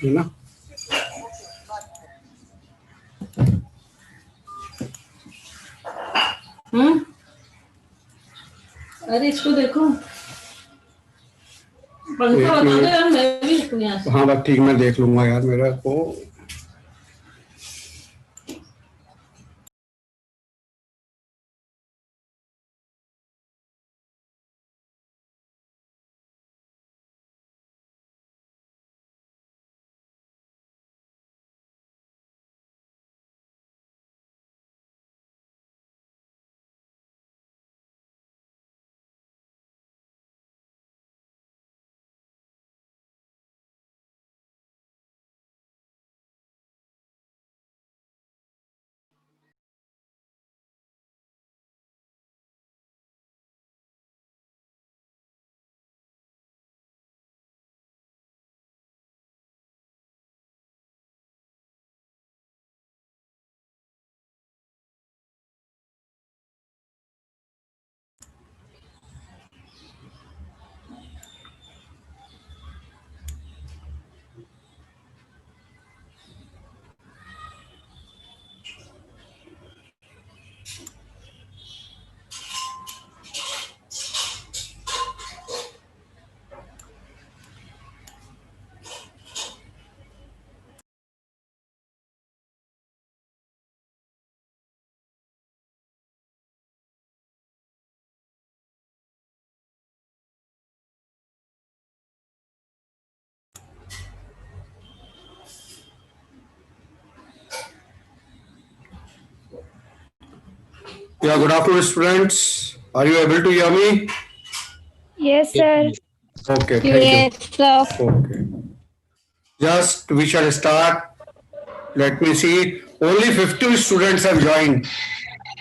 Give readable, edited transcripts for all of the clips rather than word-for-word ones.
है ना। अरे इसको देखो, पंखा बता दो यार, मैं भी देखूं यहाँ से। हाँ बस ठीक, मैं देख लूंगा यार मेरा को। Yeah, good afternoon, students. Are you able to hear me? Yes, sir. Okay, thank Yes, sir. you. Okay. Just we shall start. Let me see. Only 50 students have joined.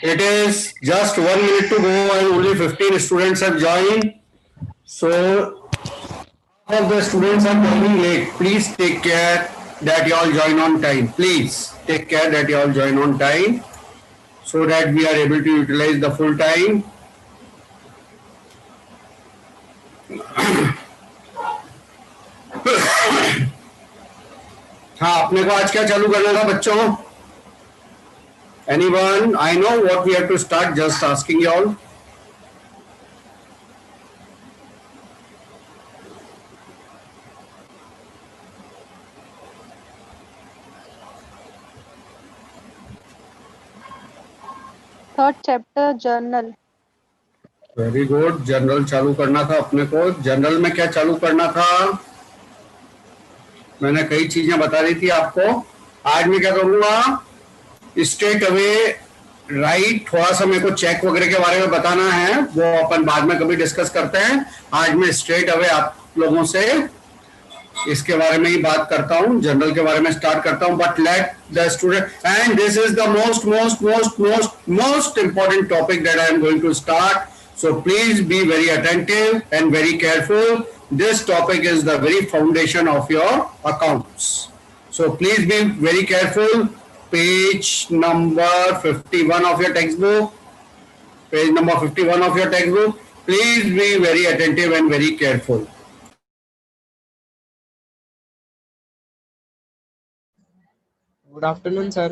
It is just 1 minute to go and only 15 students have joined. So all the students are coming late. Please take care that you all join on time. Please take care that you all join on time so that we are able to utilize the full time. हाँ, अपने को आज क्या चालू करना था बच्चों? Anyone? I know what we have to start. Just asking you all. Third chapter, journal. Very good. General चालू करना था अपने को। जनरल में क्या चालू करना था? मैंने कई चीजें बता दी थी आपको। आज मैं क्या करूंगा? स्ट्रेट अवे राइट, थोड़ा सा मेरे को चेक वगैरह के बारे में बताना है, वो अपन बाद में कभी डिस्कस करते हैं। आज मैं स्ट्रेट अवे आप लोगों से इसके बारे में ही बात करता हूँ, जनरल के बारे में स्टार्ट करता हूँ। But let the student, and this is the most most most most most important topic that I am going to start. So please be very attentive and very careful. This topic is the very foundation of your accounts. So please be very careful. Page number 51 of your textbook. Page number 51 of your textbook. Please be very attentive and very careful. Good afternoon, sir.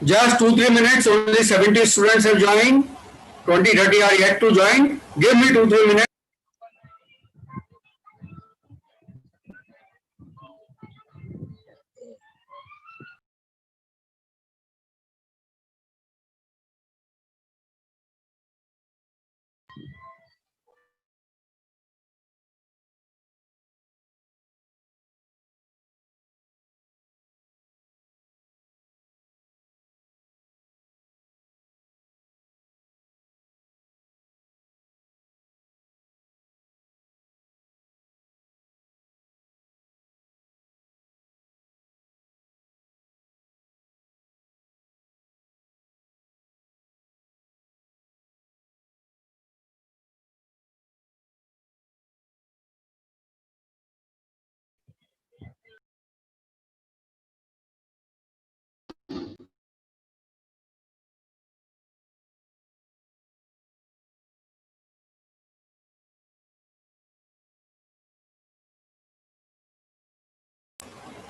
Just 2-3 minutes, only 70 students have joined. 20-30 are yet to join. Give me 2-3 minutes.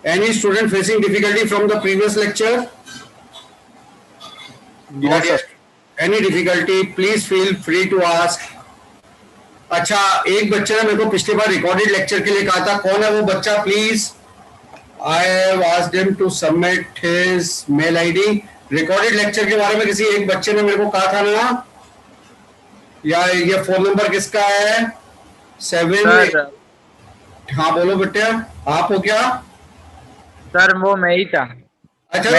Any student facing difficulty from the previous lecture? No, sir. Any difficulty? Please feel free to ask. अच्छा, एक बच्चे ने मेरे को पिछली बार recorded lecture के लिए कहा था, कौन है वो बच्चा? Please, I have asked him to submit his mail ID. Recorded lecture के बारे में किसी एक बच्चे ने मेरे को कहा था ना, या ये फोन नंबर किसका है? 7। हाँ बोलो बेटे, आप हो क्या? सर वो मैं ही था। अच्छा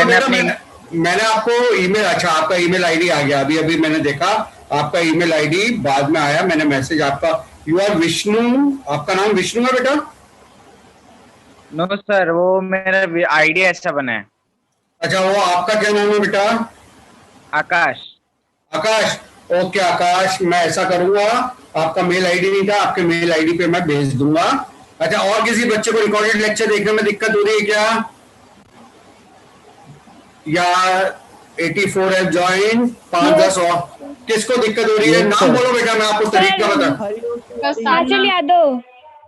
मैंने आपको ईमेल, अच्छा आपका ईमेल आईडी आ गया, अभी मैंने देखा आपका ईमेल आईडी बाद में आया, मैंने मैसेज आपका, यू आर विष्णु, आपका नाम विष्णु है बेटा? नो सर, वो मेरा आईडी ऐसा बना है। अच्छा, वो आपका क्या नाम है बेटा? आकाश। आकाश, ओके आकाश, मैं ऐसा करूंगा, आपका मेल आईडी नहीं था, आपके मेल आईडी पे मैं भेज दूंगा। अच्छा, और किसी बच्चे को रिकॉर्डेड लेक्चर देखने में दिक्कत हो रही है क्या? या 84 है ज्वाइन, 5-10 और किसको दिक्कत हो रही है? नाम बोलो बेटा, मैं आपको तरीका बता। आंचल यादव।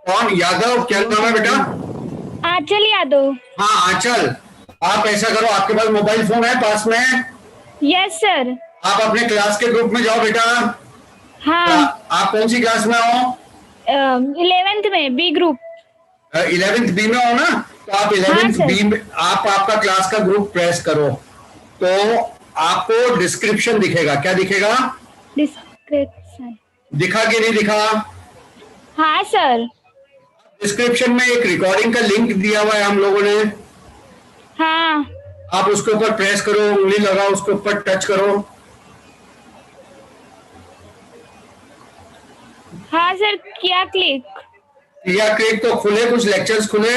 कौन यादव? क्या नाम है बेटा? आंचल यादव। हाँ आंचल, आप ऐसा करो, आपके पास मोबाइल फोन है पास में? Yes sir. आप अपने क्लास के ग्रुप में जाओ बेटा। हाँ। आप कौन सी क्लास में हो? 11th में बी ग्रुप। 11th बी में हो ना, तो आप 11th बी में आप आपका क्लास का ग्रुप प्रेस करो तो आपको डिस्क्रिप्शन दिखेगा। क्या दिखेगा? डिस्क्रिप्शन दिखा कि नहीं दिखा? हाँ सर। डिस्क्रिप्शन में एक रिकॉर्डिंग का लिंक दिया हुआ है हम लोगों ने। हाँ। आप उसके ऊपर प्रेस करो, उंगली लगाओ, उसके ऊपर टच करो। हाँ सर, किया क्लिक। तो खुले कुछ लेक्चर्स खुले?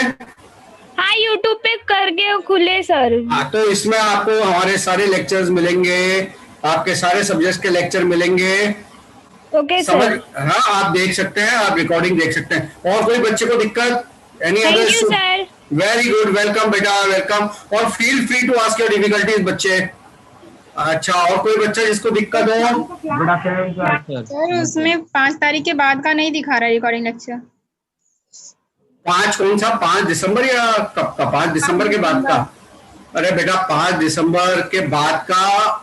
हाँ, यूट्यूब पे करके खुले सर। हाँ, तो इसमें आपको हमारे सारे लेक्चर्स मिलेंगे, आपके सारे सब्जेक्ट्स के लेक्चर मिलेंगे। Okay sir. हाँ, आप देख सकते हैं, आप रिकॉर्डिंग देख सकते हैं। और कोई बच्चे को दिक्कत? Any other? Thank you sir. Very good, welcome बेटा, वेलकम। और feel free to ask your difficulties बच्चे। अच्छा, और कोई बच्चा जिसको दिक्कत हो? Good afternoon sir. सर उसमें 5 तारीख के बाद का नहीं दिखा रहा रिकॉर्डिंग लेक्चर। 5 कौन सा? 5 दिसंबर या कब का? 5 दिसंबर के बाद का? अरे बेटा 5 दिसंबर के बाद का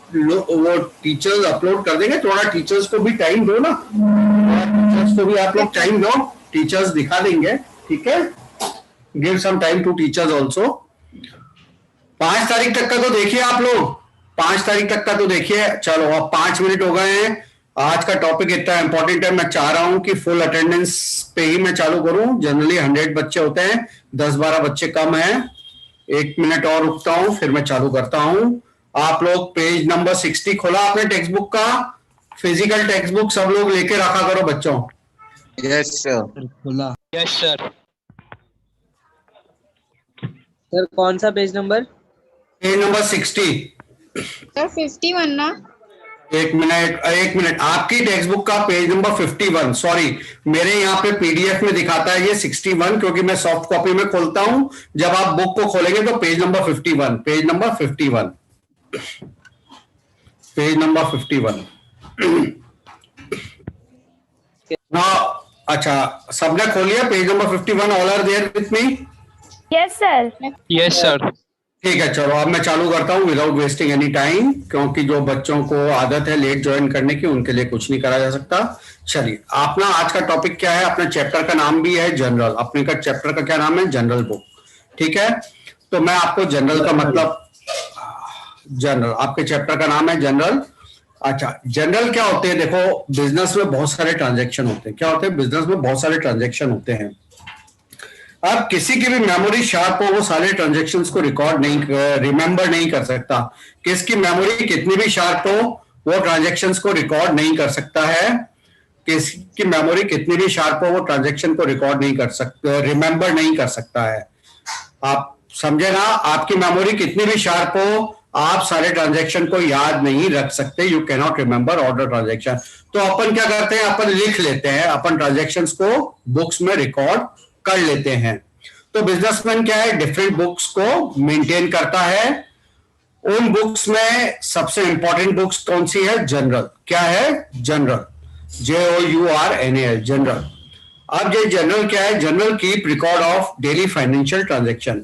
वो टीचर्स अपलोड कर देंगे, थोड़ा टीचर्स को भी टाइम दो ना, टीचर्स को भी आप लोग टाइम दो, टीचर्स दिखा देंगे, ठीक है? Give some time to teachers also. 5 तारीख तक का तो देखिए आप लोग, 5 तारीख तक का तो देखिए। चलो अब 5 मिनट हो गए हैं। आज का टॉपिक इतना इंपॉर्टेंट है, मैं चाह रहा हूं कि फुल अटेंडेंस पे ही मैं चालू करूं। जनरली 100 बच्चे होते हैं, 10-12 बच्चे कम हैं। 1 मिनट और रुकता हूं, फिर मैं चालू करता हूं। आप लोग पेज नंबर 60 खोला आपने टेक्स्ट बुक का? फिजिकल टेक्स्ट बुक सब लोग लेके रखा करो बच्चों। Yes sir. खुला। Yes sir. सर कौन सा page number? Page number 60। Sir 51 ना? एक मिनट, आपकी टेक्स्ट बुक का पेज नंबर 51, सॉरी मेरे यहाँ पे पीडीएफ में दिखाता है ये 61, क्योंकि मैं सॉफ्ट कॉपी में खोलता हूं। जब आप बुक को खोलेंगे तो page number 51, page number 51, page number 51 ना। अच्छा, सबने खोल लिया page number 51? All are there with me? Yes sir. Yes sir. ठीक है, चलो अब मैं चालू करता हूं विदाउट वेस्टिंग एनी टाइम, क्योंकि जो बच्चों को आदत है लेट ज्वाइन करने की, उनके लिए कुछ नहीं करा जा सकता। चलिए, अपना आज का टॉपिक क्या है? अपने चैप्टर का नाम भी है जनरल। अपने का चैप्टर का क्या नाम है? जनरल बुक, ठीक है? तो मैं आपको जनरल का मतलब, जनरल आपके चैप्टर का नाम है जनरल। अच्छा, जनरल क्या होते हैं? देखो, बिजनेस में बहुत सारे ट्रांजेक्शन होते हैं। क्या होते हैं? बिजनेस में बहुत सारे ट्रांजेक्शन होते हैं। अब किसी की भी मेमोरी शार्प हो, वो सारे ट्रांजैक्शंस को रिमेंबर नहीं कर सकता। किसकी मेमोरी कितनी भी शार्प हो, वो ट्रांजैक्शंस को रिकॉर्ड नहीं कर सकता है। किसकी मेमोरी कितनी भी शार्प हो, वो ट्रांजैक्शन को रिकॉर्ड नहीं कर सकता, रिमेंबर नहीं कर सकता है। आप समझे ना? आपकी मेमोरी कितनी भी शार्प हो, आप सारे ट्रांजैक्शन को याद नहीं रख सकते। You can not remember all the transaction. तो अपन क्या करते हैं? अपन लिख लेते हैं, अपन ट्रांजैक्शंस को बुक्स में रिकॉर्ड कर लेते हैं। तो बिजनेसमैन क्या है? डिफरेंट बुक्स को मेंटेन करता है। उन बुक्स में सबसे इंपॉर्टेंट बुक्स कौन सी है? जनरल। क्या है? General, JOURNAL, general. अब ये जनरल क्या है? General keep record of daily financial transaction.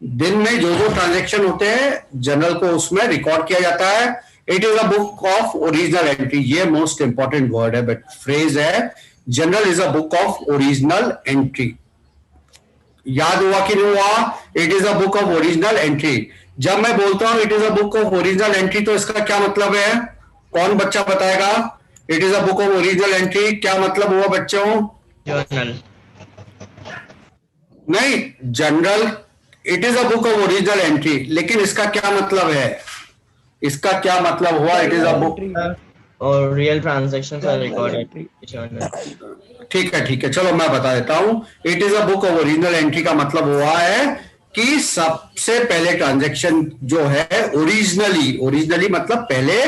दिन में जो जो ट्रांजेक्शन होते हैं जनरल को उसमें रिकॉर्ड किया जाता है। It is a book of original entry. ये मोस्ट इंपॉर्टेंट वर्ड है, बट फ्रेज है। Journal is a book of original entry. याद हुआ कि नहीं हुआ? It is a book of original entry. जब मैं बोलता हूं it is a book of original entry, तो इसका क्या मतलब है? कौन बच्चा बताएगा? It is a book of original entry क्या मतलब हुआ बच्चों? जर्नल नहीं, general it is a book of original entry, लेकिन इसका क्या मतलब है? इसका क्या मतलब हुआ? इट इज अ बुक और real transactions are recorded journal. ठीक है, चलो मैं बता देता हूं। It is a book of original entry का मतलब हुआ है कि सबसे पहले ट्रांजैक्शन जो है ओरिजिनली मतलब पहले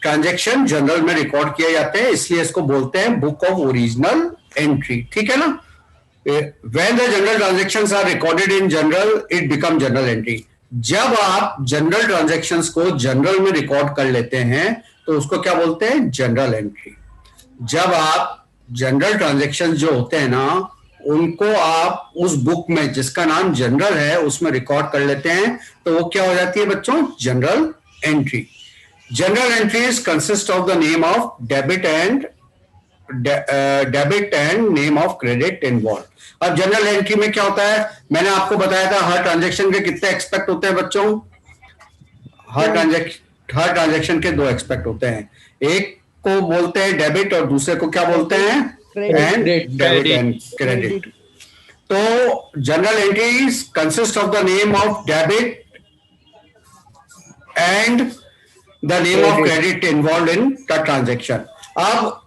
ट्रांजैक्शन जनरल में रिकॉर्ड किए जाते हैं, इसलिए इसको बोलते हैं बुक ऑफ ओरिजिनल एंट्री। ठीक है ना? When the general transactions are recorded in general, it become journal entry. जब आप जनरल ट्रांजैक्शंस को जनरल में रिकॉर्ड कर लेते हैं तो उसको क्या बोलते हैं? General entry. जब आप जनरल ट्रांजैक्शंस जो होते हैं ना उनको आप उस बुक में जिसका नाम जनरल है उसमें रिकॉर्ड कर लेते हैं तो वो क्या हो जाती है बच्चों? General entry. General entries consist of the name of debit and name of credit involve. अब जनरल एंट्री में क्या होता है? मैंने आपको बताया था हर ट्रांजैक्शन के कितने एक्सपेक्ट होते हैं बच्चों? हर ट्रांजैक्शन के दो एक्सपेक्ट होते हैं। एक को बोलते हैं डेबिट और दूसरे को क्या बोलते हैं? Debit and credit. तो journal entries consist of the name of debit and the name of credit involve in the transaction. अब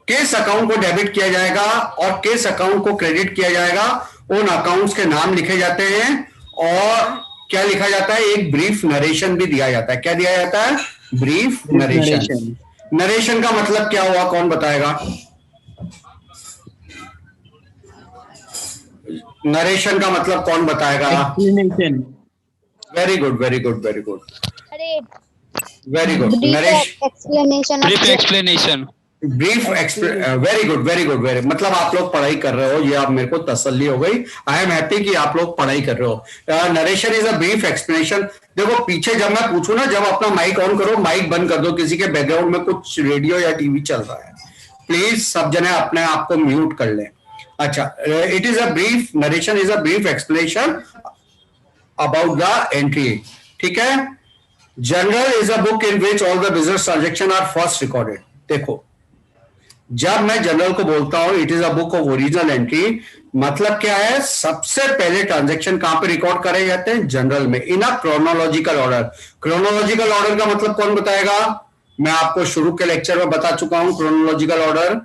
किस अकाउंट को डेबिट किया जाएगा और किस अकाउंट को क्रेडिट किया जाएगा, उन अकाउंट्स के नाम लिखे जाते हैं और क्या लिखा जाता है? एक ब्रीफ नरेशन भी दिया जाता है। क्या दिया जाता है? Brief narration. नरेशन का मतलब क्या हुआ? कौन बताएगा? नरेशन का मतलब कौन बताएगा? Very good, very good, very good, very good. Narration, brief explanation. Very good, very good, very मतलब आप लोग पढ़ाई कर रहे हो, ये आप मेरे को तसल्ली हो गई। आई एम हैप्पी कि आप लोग पढ़ाई कर रहे हो। Narration is a brief explanation. देखो पीछे जब मैं पूछूं ना, जब अपना माइक ऑन करो, माइक बंद कर दो। किसी के बैकग्राउंड में कुछ रेडियो या टीवी चल रहा है, प्लीज सब जने अपने आप को म्यूट कर लें। अच्छा, it is a brief narration is a brief explanation about the entry. ठीक है। Journal is a book in which all the business transaction are first recorded. देखो जब मैं जनरल को बोलता हूं it is a book of original entry, मतलब क्या है? सबसे पहले ट्रांजैक्शन कहां पे रिकॉर्ड करे जाते हैं? जनरल में, in a chronological order. Chronological order का मतलब कौन बताएगा? मैं आपको शुरू के लेक्चर में बता चुका हूं। Chronological order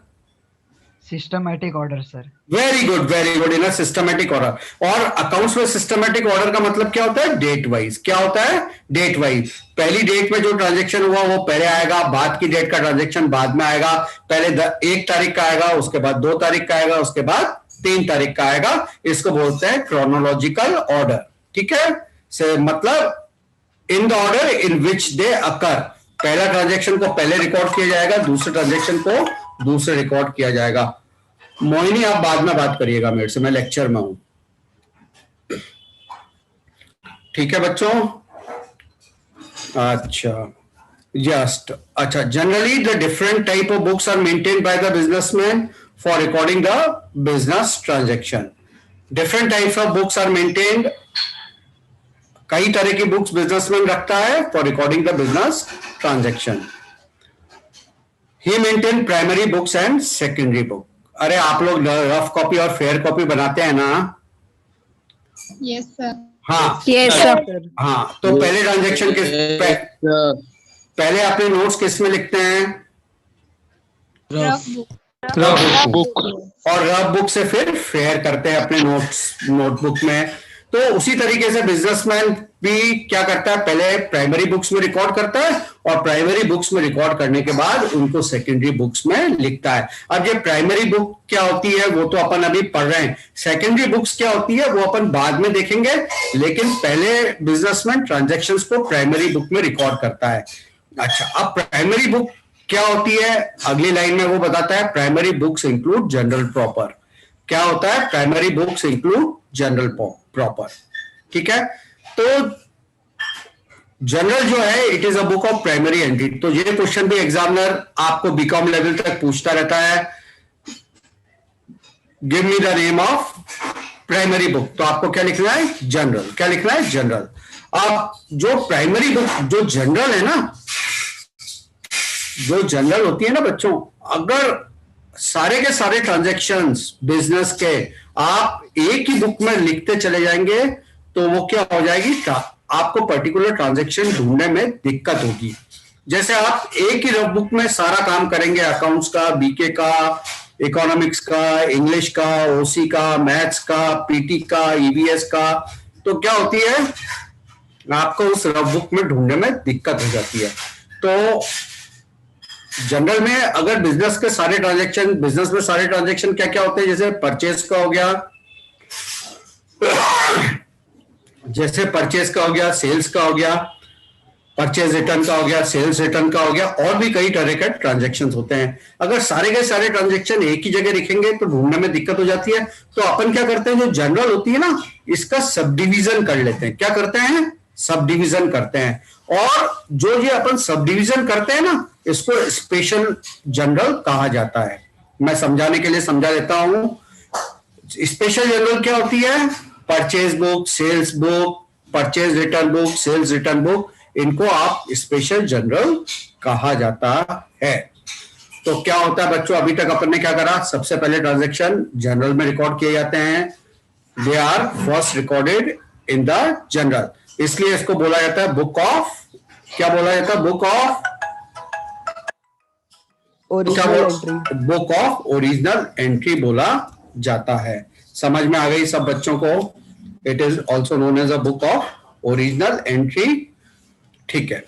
systematic order sir. Very good, very good, in a systematic order. और अकाउंट्स में सिस्टमैटिक ऑर्डर का मतलब क्या होता है? Date wise. क्या होता है? Date wise. पहली डेट में जो ट्रांजैक्शन हुआ वो पहले आएगा, बाद की डेट का ट्रांजैक्शन बाद में आएगा। पहले 1 तारीख का आएगा, उसके बाद 2 तारीख का आएगा, उसके बाद 3 तारीख का आएगा। इसको बोलते हैं क्रोनोलॉजिकल ऑर्डर। ठीक है। से मतलब इन द ऑर्डर इन विच दे अकर। पहला ट्रांजैक्शन को पहले रिकॉर्ड किया जाएगा, दूसरे ट्रांजैक्शन को दूसरे रिकॉर्ड किया जाएगा। मोहिनी आप बाद में बात करिएगा मेरे से, मैं लेक्चर में हूं। ठीक है बच्चों। अच्छा, जस्ट अच्छा, generally the different type of books are maintained by the businessman for recording the business transaction. Different types of books are maintained. कई तरह की बुक्स बिजनेसमैन रखता है for recording the business transaction. He maintain primary books and secondary book. अरे आप लोग rough copy और fair copy बनाते हैं ना? Yes sir. हाँ, यस सर। हाँ, तो पहले ट्रांजैक्शन किस पहले अपने नोट्स किस में लिखते हैं? Rough book. और रफ बुक से फिर फेयर करते हैं अपने नोटबुक में। तो उसी तरीके से बिजनेसमैन भी क्या करता है? पहले प्राइमरी बुक्स में रिकॉर्ड करता है और प्राइमरी बुक्स में रिकॉर्ड करने के बाद उनको सेकेंडरी बुक्स में लिखता है। अब ये प्राइमरी बुक क्या होती है वो तो अपन अभी पढ़ रहे हैं। सेकेंडरी बुक्स क्या होती है वो अपन बाद में देखेंगे, लेकिन पहले बिजनेसमैन ट्रांजैक्शंस को प्राइमरी बुक में रिकॉर्ड करता है। अच्छा, अब प्राइमरी बुक क्या होती है अगली लाइन में वो बताता है, primary books include general proper. क्या होता है? Primary books include general proper. ठीक है, तो जनरल जो है it is a book of primary entry. तो ये क्वेश्चन भी एग्जामिनर आपको बीकॉम लेवल तक पूछता रहता है, give me the name of primary book. तो आपको क्या लिखना है? जनरल। क्या लिखना है? जनरल। अब जो प्राइमरी बुक जो जनरल है ना, जो जनरल होती है ना बच्चों, अगर सारे के सारे ट्रांजैक्शंस बिजनेस के आप एक ही बुक में लिखते चले जाएंगे तो वो क्या हो जाएगी? आपको पर्टिकुलर ट्रांजैक्शन ढूंढने में दिक्कत होगी। जैसे आप एक ही रफ बुक में सारा काम करेंगे, अकाउंट्स का, बीके का, इकोनॉमिक्स का, इंग्लिश का, ओसी का, मैथ्स का, पीटी का, ईवीएस का, तो क्या होती है? आपको उस रफ बुक में ढूंढने में दिक्कत हो जाती है। तो जनरल में अगर बिजनेस में सारे ट्रांजैक्शन क्या क्या होते हैं? जैसे परचेज का हो गया, सेल्स का हो गया, परचेज रिटर्न का हो गया, सेल्स रिटर्न का हो गया, और भी कई तरह के ट्रांजैक्शंस होते हैं। अगर सारे के सारे ट्रांजैक्शन एक ही जगह लिखेंगे तो ढूंढने में दिक्कत हो जाती है। तो अपन क्या करते हैं, जो जनरल होती है ना, इसका सब डिवीजन कर लेते हैं। क्या करते हैं? सब डिवीजन करते हैं। और जो ये अपन सब डिवीजन करते हैं ना, इसको स्पेशल जनरल कहा जाता है। मैं समझाने के लिए समझा देता हूं। स्पेशल जनरल क्या होती है? Purchase book, sales book, purchase return book, sales return book, इनको आप स्पेशल जनरल कहा जाता है। तो क्या होता है बच्चों, अभी तक अपन ने क्या करा? सबसे पहले ट्रांजैक्शन जनरल में रिकॉर्ड किए जाते हैं, they are first recorded in the journal, इसलिए इसको बोला जाता है बुक ऑफ, क्या बोला जाता है? Book of book of original entry बोला जाता है। समझ में आ गई सब बच्चों को? It is also known as a book of original entry. ठीक है,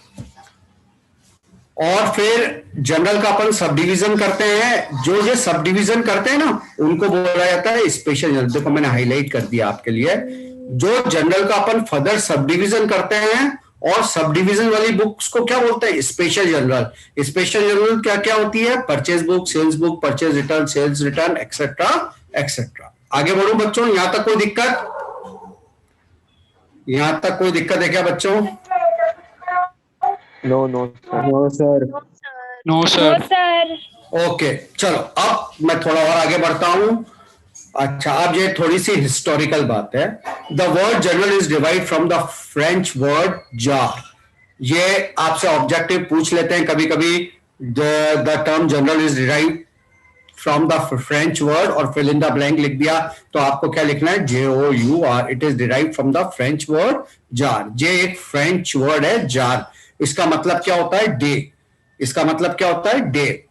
और फिर जनरल का अपन सब डिवीजन करते हैं। जो ये सब डिवीजन करते हैं ना, उनको बोला जाता है स्पेशल जनरल। देखो मैंने हाईलाइट कर दिया आपके लिए। जो जनरल का अपन फर्दर सब डिवीजन करते हैं, और सब डिवीजन वाली बुक्स को क्या बोलते हैं? Special general. स्पेशल जनरल क्या क्या होती है? Purchase book, sales book, purchase return, sales return, etcetera etcetera. आगे बढ़ो बच्चों, यहां तक कोई दिक्कत? यहां तक कोई दिक्कत है क्या बच्चों? No sir. No sir. Sir okay, चलो अब मैं थोड़ा और आगे बढ़ता हूं। अच्छा, अब ये थोड़ी सी हिस्टोरिकल बात है। The word journal is derived from the French word jour. ये आपसे ऑब्जेक्टिव पूछ लेते हैं कभी कभी। The term journal is derived from the French word, और फिल इन द ब्लैंक लिख दिया। तो आपको क्या लिखना है? JOUR। It is derived from the French word jour. जे एक फ्रेंच वर्ड है, जार। इसका मतलब क्या होता है? डे। इसका मतलब क्या होता है? डे।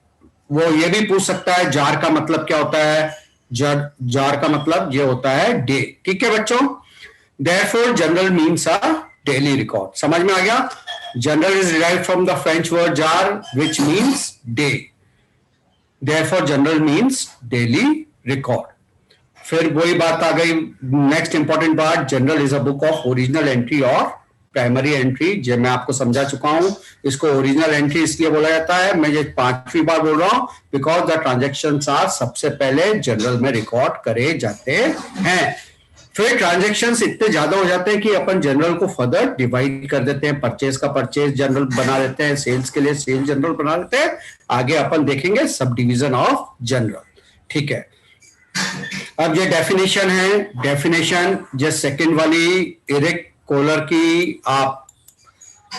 वो ये भी पूछ सकता है जार का मतलब क्या होता है? जार का मतलब ये होता है डे। ठीक है बच्चों? Therefore जनरल मीन्स अ डेली रिकॉर्ड। समझ में आ गया? General is derived from the French word jar which means day. Therefore general means daily record. फिर वही बात आ गई, नेक्स्ट इंपॉर्टेंट बात, general is a book of original entry और प्राइमरी एंट्री। जो मैं आपको समझा चुका हूं। इसको ओरिजिनल एंट्री इसलिए बोला जाता है, मैं ये 5वीं बार बोल रहा हूं, बिकॉज द ट्रांजैक्शंस आर सबसे पहले जनरल में रिकॉर्ड करे जाते हैं। फिर ट्रांजैक्शंस इतने ज्यादा हो जाते हैं कि अपन जनरल को फर्दर डिवाइड कर देते हैं। परचेज का परचेज जनरल बना देते हैं, सेल्स के लिए सेल्स जनरल बना देते हैं। आगे अपन देखेंगे सब डिवीजन ऑफ जनरल। ठीक है, अब ये डेफिनेशन है। डेफिनेशन जो सेकंड वाली एरिक कोलर की आप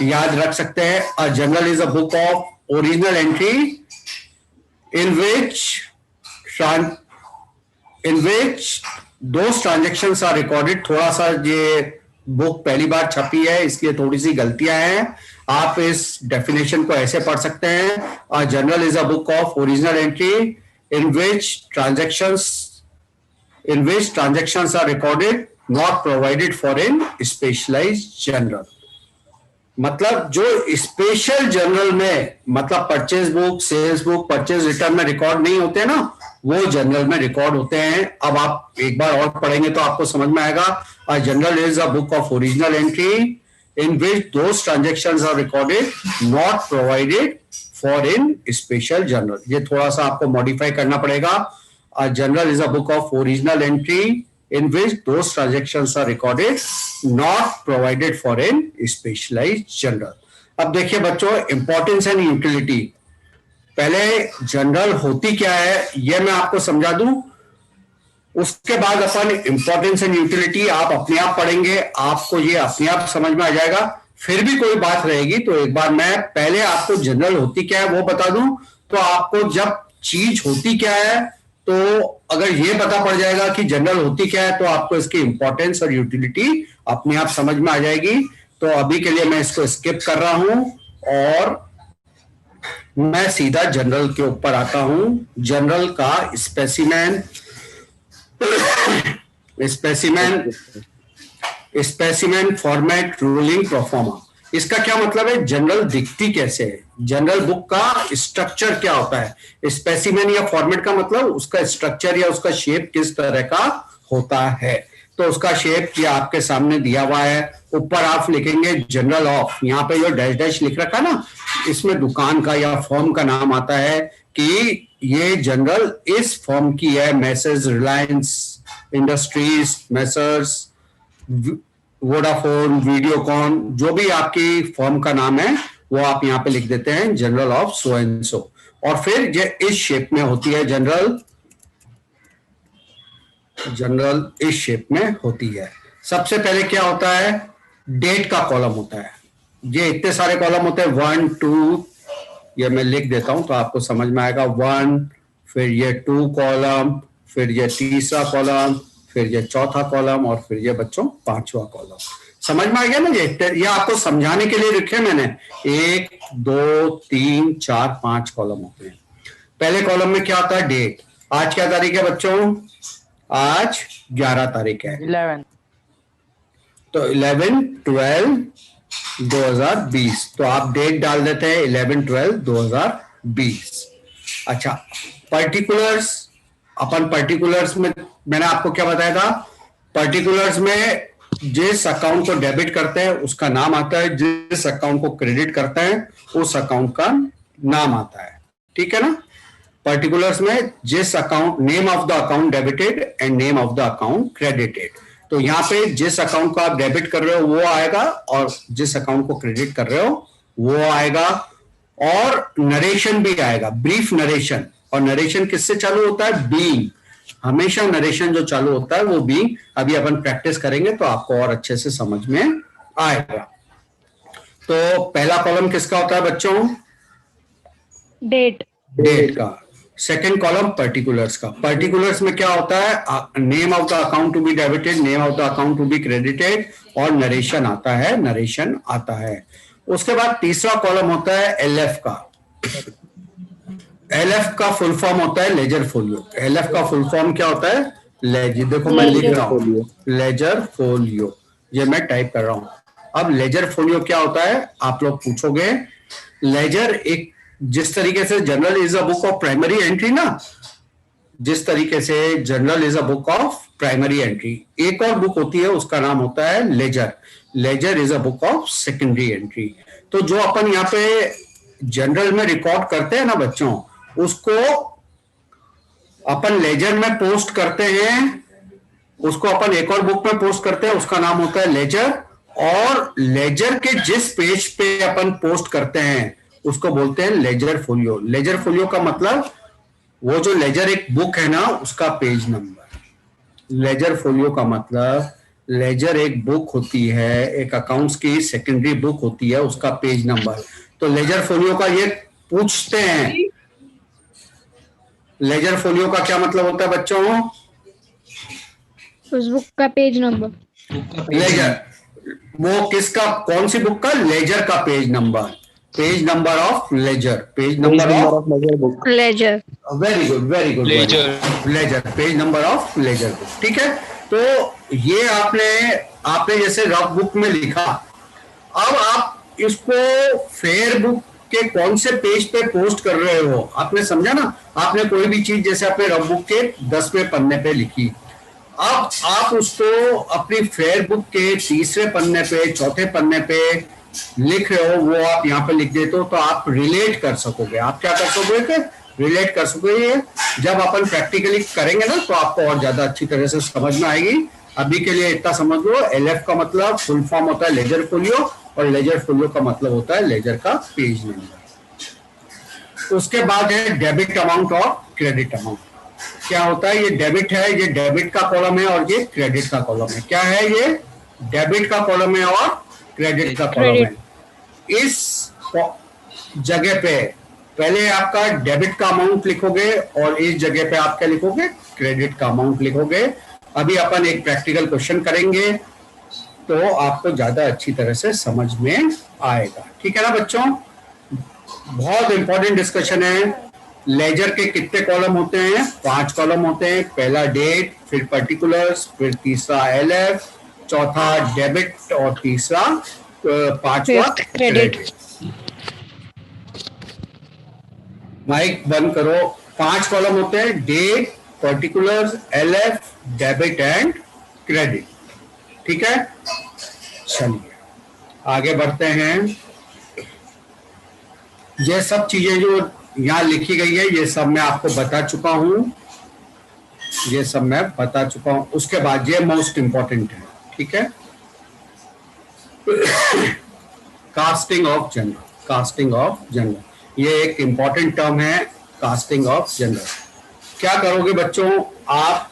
याद रख सकते हैं। अ journal is a book of original entry in which those transactions are recorded। थोड़ा सा ये बुक पहली बार छपी है, इसलिए थोड़ी सी गलतियां हैं। आप इस डेफिनेशन को ऐसे पढ़ सकते हैं, अ journal is a book of original entry in which transactions are recorded not provided for in specialized general। मतलब जो स्पेशल जनरल में, मतलब purchase book, sales book, purchase return में रिकॉर्ड नहीं होते ना, वो जनरल में रिकॉर्ड होते हैं। अब आप एक बार और पढ़ेंगे तो आपको समझ में आएगा। A journal is a book of original entry in which those transactions are recorded not provided foreign special journal. ये थोड़ा सा आपको मॉडिफाई करना पड़ेगा। A journal is a book of original entry in which those transactions are recorded, not provided for in specialized journal. अब देखिए बच्चों, importance and utility. पहले जनरल होती क्या है ये मैं आपको समझा दूं, उसके बाद अपन इंपॉर्टेंस एंड यूटिलिटी आप अपने आप पढ़ेंगे, आपको ये अपने आप समझ में आ जाएगा। फिर भी कोई बात रहेगी तो एक बार मैं पहले आपको जनरल होती क्या है वो बता दूं, तो आपको जब चीज होती क्या है, तो अगर ये पता पड़ जाएगा कि जनरल होती क्या है, तो आपको इसकी इंपॉर्टेंस और यूटिलिटी अपने आप समझ में आ जाएगी। तो अभी के लिए मैं इसको स्किप कर रहा हूं और मैं सीधा जनरल के ऊपर आता हूं। जनरल का स्पेसिमेन फॉर्मेट रूलिंग प्रोफॉर्मा। इसका क्या मतलब है? जनरल दिखती कैसे है, जनरल बुक का स्ट्रक्चर क्या होता है। स्पेसिमेन या फॉर्मेट का मतलब उसका स्ट्रक्चर या उसका शेप किस तरह का होता है। तो उसका शेप ये आपके सामने दिया हुआ है। ऊपर आप लिखेंगे जनरल ऑफ, यहाँ पे जो डैश डैश लिख रखा ना, इसमें दुकान का या फर्म का नाम आता है कि ये जनरल इस फर्म की है। Message Reliance industries, Messrs Vodafone, Videocon, जो भी आपकी फर्म का नाम है वो आप यहाँ पे लिख देते हैं general of so and so. और फिर ये इस शेप में होती है जनरल इस शेप में होती है। सबसे पहले क्या होता है? डेट का कॉलम होता है। ये इतने सारे कॉलम होते हैं, 1 2, ये मैं लिख देता हूं तो आपको समझ में आएगा। 1, फिर ये 2 कॉलम, फिर ये तीसरा कॉलम, फिर ये चौथा कॉलम और फिर ये बच्चों 5वां कॉलम। समझ में आ गया ना? ये आपको समझाने के लिए लिखे मैंने। 1 2 3 4 5 कॉलम होते हैं। पहले कॉलम में क्या होता है? डेट। आज क्या तारीख है बच्चों? आज 11 तारीख है। 11 तो 11/12/2020, तो आप डेट डाल देते हैं 11/12/2020। अच्छा, पर्टिकुलर्स। अपन पर्टिकुलर्स में मैंने आपको क्या बताया था? पर्टिकुलर्स में जिस अकाउंट को डेबिट करते हैं उसका नाम आता है, जिस अकाउंट को क्रेडिट करते हैं उस अकाउंट का नाम आता है। ठीक है ना? पर्टिकुलर्स में जिस account, name of the account debited and name of the account credited. तो यहाँ पे जिस अकाउंट को आप डेबिट कर रहे हो वो आएगा और जिस अकाउंट को क्रेडिट कर रहे हो वो आएगा। और नरेशन भी आएगा, ब्रीफ नरेशन। और नरेशन किससे चालू होता है? बीइंग। हमेशा नरेशन जो चालू होता है वो बीइंग। अभी अपन प्रैक्टिस करेंगे तो आपको और अच्छे से समझ में आएगा। तो पहला कॉलम किसका होता है बच्चों? डेट का। सेकेंड कॉलम पर्टिकुलर्स का। पर्टिकुलर्स में क्या होता है? Name of the account to be debited, name of the account to be credited और नरेशन आता है। उसके बाद तीसरा कॉलम होता है एलएफ का। एलएफ का फुल फॉर्म होता है लेजर फोलियो। एलएफ का फुल फॉर्म क्या होता है? लेजर। देखो मैं लिख रहा हूं लेजर फोलियो, ये मैं टाइप कर रहा हूं। अब लेजर फोलियो क्या होता है आप लोग पूछोगे। लेजर एक, जिस तरीके से journal is a book of primary entry ना, जिस तरीके से journal is a book of primary entry, एक और बुक होती है उसका नाम होता है ledger. Ledger is a book of secondary entry. तो जो अपन यहाँ पे जनरल में रिकॉर्ड करते हैं ना बच्चों, उसको अपन लेजर में पोस्ट करते हैं, उसको अपन एक और बुक में पोस्ट करते हैं, उसका नाम होता है लेजर। और लेजर के जिस पेज पे अपन पोस्ट करते हैं उसको बोलते हैं लेजर फोलियो। लेजर फोलियो का मतलब वो जो लेजर एक बुक है ना उसका पेज नंबर। लेजर फोलियो का मतलब लेजर एक बुक होती है, एक अकाउंट्स की सेकेंडरी बुक होती है, उसका पेज नंबर। तो लेजर फोलियो का ये पूछते हैं, लेजर फोलियो का क्या मतलब होता है बच्चों? उस बुक का पेज नंबर। लेजर, वो किसका, कौन सी बुक का? लेजर का page number. Page number of ledger, page number of ledger. Very good ledger, page number of ledger book. ठीक है, तो ये आपने जैसे रफ बुक में लिखा। अब आप इसको फेयर बुक के कौन से पेज पे पोस्ट कर रहे हो, आपने समझा ना? आपने कोई भी चीज जैसे अपने रफ बुक के 10वें पन्ने पे लिखी, अब आप उसको अपनी फेयर बुक के तीसरे पन्ने पे, चौथे पन्ने पे लिख रहे हो वो आप यहाँ पे लिख देते हो तो आप रिलेट कर सकोगे। आप क्या कर सकोगे? रिलेट कर सकोगे। जब अपन प्रैक्टिकली करेंगे ना तो आपको और ज्यादा अच्छी तरह से समझ में आएगी। अभी के लिए इतना समझ लो, LF का मतलब फुल फॉर्म होता है लेजर फोलियो, और लेजर फोलियो का मतलब होता है लेजर का पेज नंबर। उसके बाद है डेबिट अमाउंट और क्रेडिट अमाउंट। क्या होता है? ये डेबिट है, ये डेबिट का कॉलम है, और ये क्रेडिट का कॉलम है। क्या है? ये डेबिट का कॉलम है और क्रेडिट का कॉलम है। इस जगह पे पहले आपका डेबिट का अमाउंट लिखोगे और इस जगह पे आप क्या लिखोगे? क्रेडिट का अमाउंट लिखोगे। अभी अपन एक प्रैक्टिकल क्वेश्चन करेंगे तो आपको ज्यादा अच्छी तरह से समझ में आएगा। ठीक है ना बच्चों? बहुत इंपॉर्टेंट डिस्कशन है। लेजर के कितने कॉलम होते हैं? 5 कॉलम होते हैं। पहला डेट, फिर पर्टिकुलर्स, फिर तीसरा LF, चौथा डेबिट और तीसरा पांचवा क्रेडिट। माइक बंद करो। 5 कॉलम होते हैं, date, particulars, LF, debit and credit. ठीक है, चलिए आगे बढ़ते हैं। ये सब चीजें जो यहां लिखी गई है ये सब मैं आपको बता चुका हूं, ये सब मैं बता चुका हूं। उसके बाद ये मोस्ट इंपॉर्टेंट है। ठीक है, casting of general. Casting of general ये एक इंपॉर्टेंट टर्म है। कास्टिंग ऑफ जनरल क्या करोगे बच्चों? आप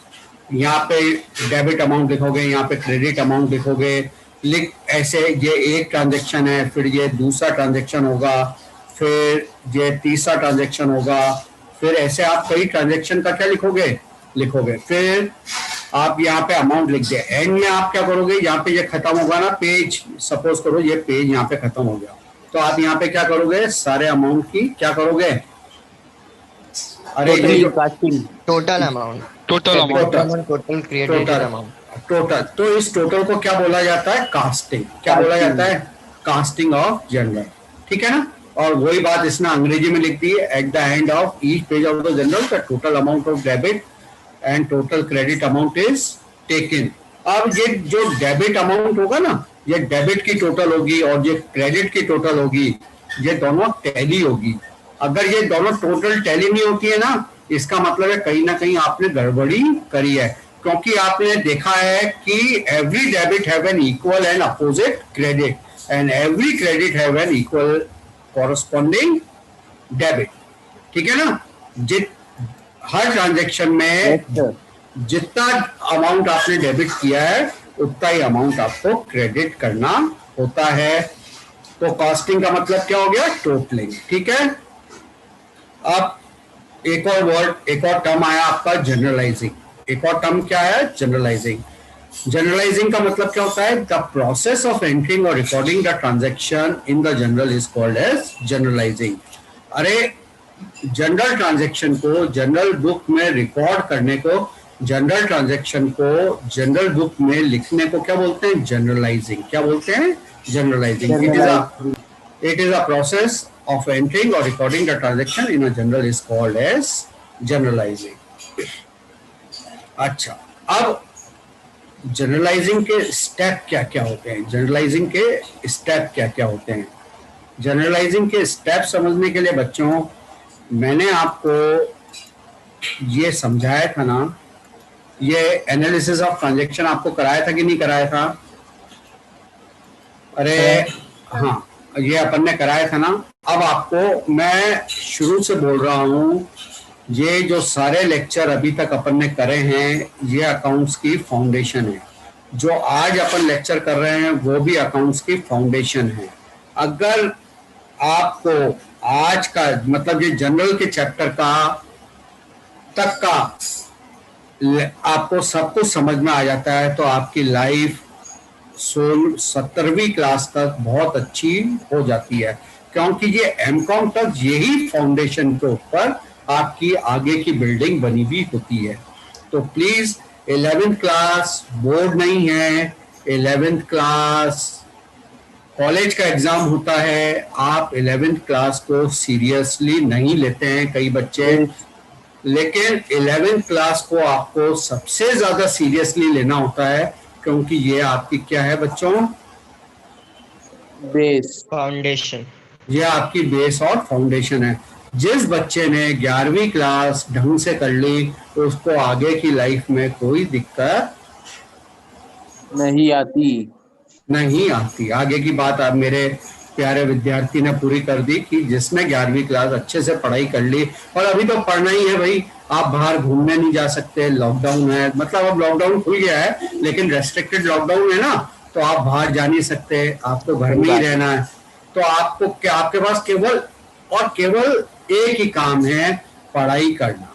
यहाँ पे डेबिट अमाउंट लिखोगे, यहाँ पे क्रेडिट अमाउंट लिखोगे। लिख ऐसे, ये एक ट्रांजेक्शन है, फिर ये दूसरा ट्रांजेक्शन होगा, फिर ये तीसरा ट्रांजेक्शन होगा, फिर ऐसे आप कई ट्रांजेक्शन का क्या लिखोगे। फिर आप यहाँ पे अमाउंट लिख दे। एंड में आप क्या करोगे? यहाँ पे ये खत्म होगा ना पेज, सपोज करो ये पेज यहाँ पे खत्म हो गया, तो आप यहाँ पे क्या करोगे? सारे अमाउंट की क्या करोगे? अरे total amount, total created amount, total. तो इस टोटल को क्या बोला जाता है? कास्टिंग। क्या बोला जाता है? Casting of general. ठीक है ना? और वही बात इसने अंग्रेजी में लिख दी है। At the end of each page of the general the total amount of debit and total credit amount is taken. अब ये जो डेबिट अमाउंट होगा ना, ये डेबिट की टोटल होगी और ये क्रेडिट की टोटल होगी, ये दोनों टैली होगी। अगर ये दोनों टोटल टैली नहीं होती है ना, इसका मतलब है कहीं ना कहीं आपने गड़बड़ी करी है, क्योंकि आपने देखा है कि every debit have an equal and opposite credit and every credit have an equal corresponding debit. ठीक है ना? हर ट्रांजैक्शन में जितना अमाउंट आपने डेबिट किया है उतना ही अमाउंट आपको क्रेडिट करना होता है। तो कॉस्टिंग का मतलब क्या हो गया? टोटलिंग। ठीक है, अब एक और वर्ड, एक और टर्म आया आपका जनरलाइजिंग। एक और टर्म क्या है? जनरलाइजिंग। जनरलाइजिंग का मतलब क्या होता है? द प्रोसेस ऑफ एंटरिंग और recording the transaction in the journal is called as journalising. अरे जनरल ट्रांजैक्शन को जनरल बुक में रिकॉर्ड करने को, जनरल ट्रांजैक्शन को जनरल बुक में लिखने को क्या बोलते हैं? जनरलाइजिंग। क्या बोलते हैं? Journalising. It is a process of entering or recording the transaction in a journal is called as generalizing। अच्छा, अब जनरलाइजिंग के स्टेप क्या क्या होते हैं? जनरलाइजिंग के स्टेप क्या क्या होते हैं? जनरलाइजिंग के स्टेप समझने के लिए बच्चों मैंने आपको ये समझाया था ना, ये एनालिसिस ऑफ ट्रांजैक्शन आपको कराया था कि नहीं कराया था? अरे हाँ, ये अपन ने कराया था ना। अब आपको मैं शुरू से बोल रहा हूं, ये जो सारे लेक्चर अभी तक अपन ने करे हैं ये अकाउंट्स की फाउंडेशन है। जो आज अपन लेक्चर कर रहे हैं वो भी अकाउंट्स की फाउंडेशन है। अगर आपको आज का मतलब ये जनरल के चैप्टर का तक का आपको सब कुछ समझ में आ जाता है तो आपकी लाइफ 17वीं क्लास तक बहुत अच्छी हो जाती है, क्योंकि ये एमकॉम तक यही फाउंडेशन के ऊपर आपकी आगे की बिल्डिंग बनी हुई होती है। तो प्लीज 11th क्लास बोर्ड नहीं है, 11th क्लास कॉलेज का एग्जाम होता है। आप 11th क्लास को सीरियसली नहीं लेते हैं कई बच्चे, लेकिन 11th क्लास को आपको सबसे ज्यादा सीरियसली लेना होता है, क्योंकि ये आपकी क्या है बच्चों? बेस। फाउंडेशन। ये आपकी बेस और फाउंडेशन है। जिस बच्चे ने 11वीं क्लास ढंग से कर ली उसको आगे की लाइफ में कोई दिक्कत नहीं आती। नहीं आती। आगे की बात आप मेरे प्यारे विद्यार्थी ने पूरी कर दी कि जिसने 11वीं क्लास अच्छे से पढ़ाई कर ली, और अभी तो पढ़ना ही है भाई, आप बाहर घूमने नहीं जा सकते, लॉकडाउन है, मतलब अब लॉकडाउन खुल गया है लेकिन रेस्ट्रिक्टेड लॉकडाउन है ना, तो आप बाहर जा नहीं सकते, आपको घर में ही रहना है। तो आपको क्या, आपके पास केवल और केवल एक ही काम है, पढ़ाई करना।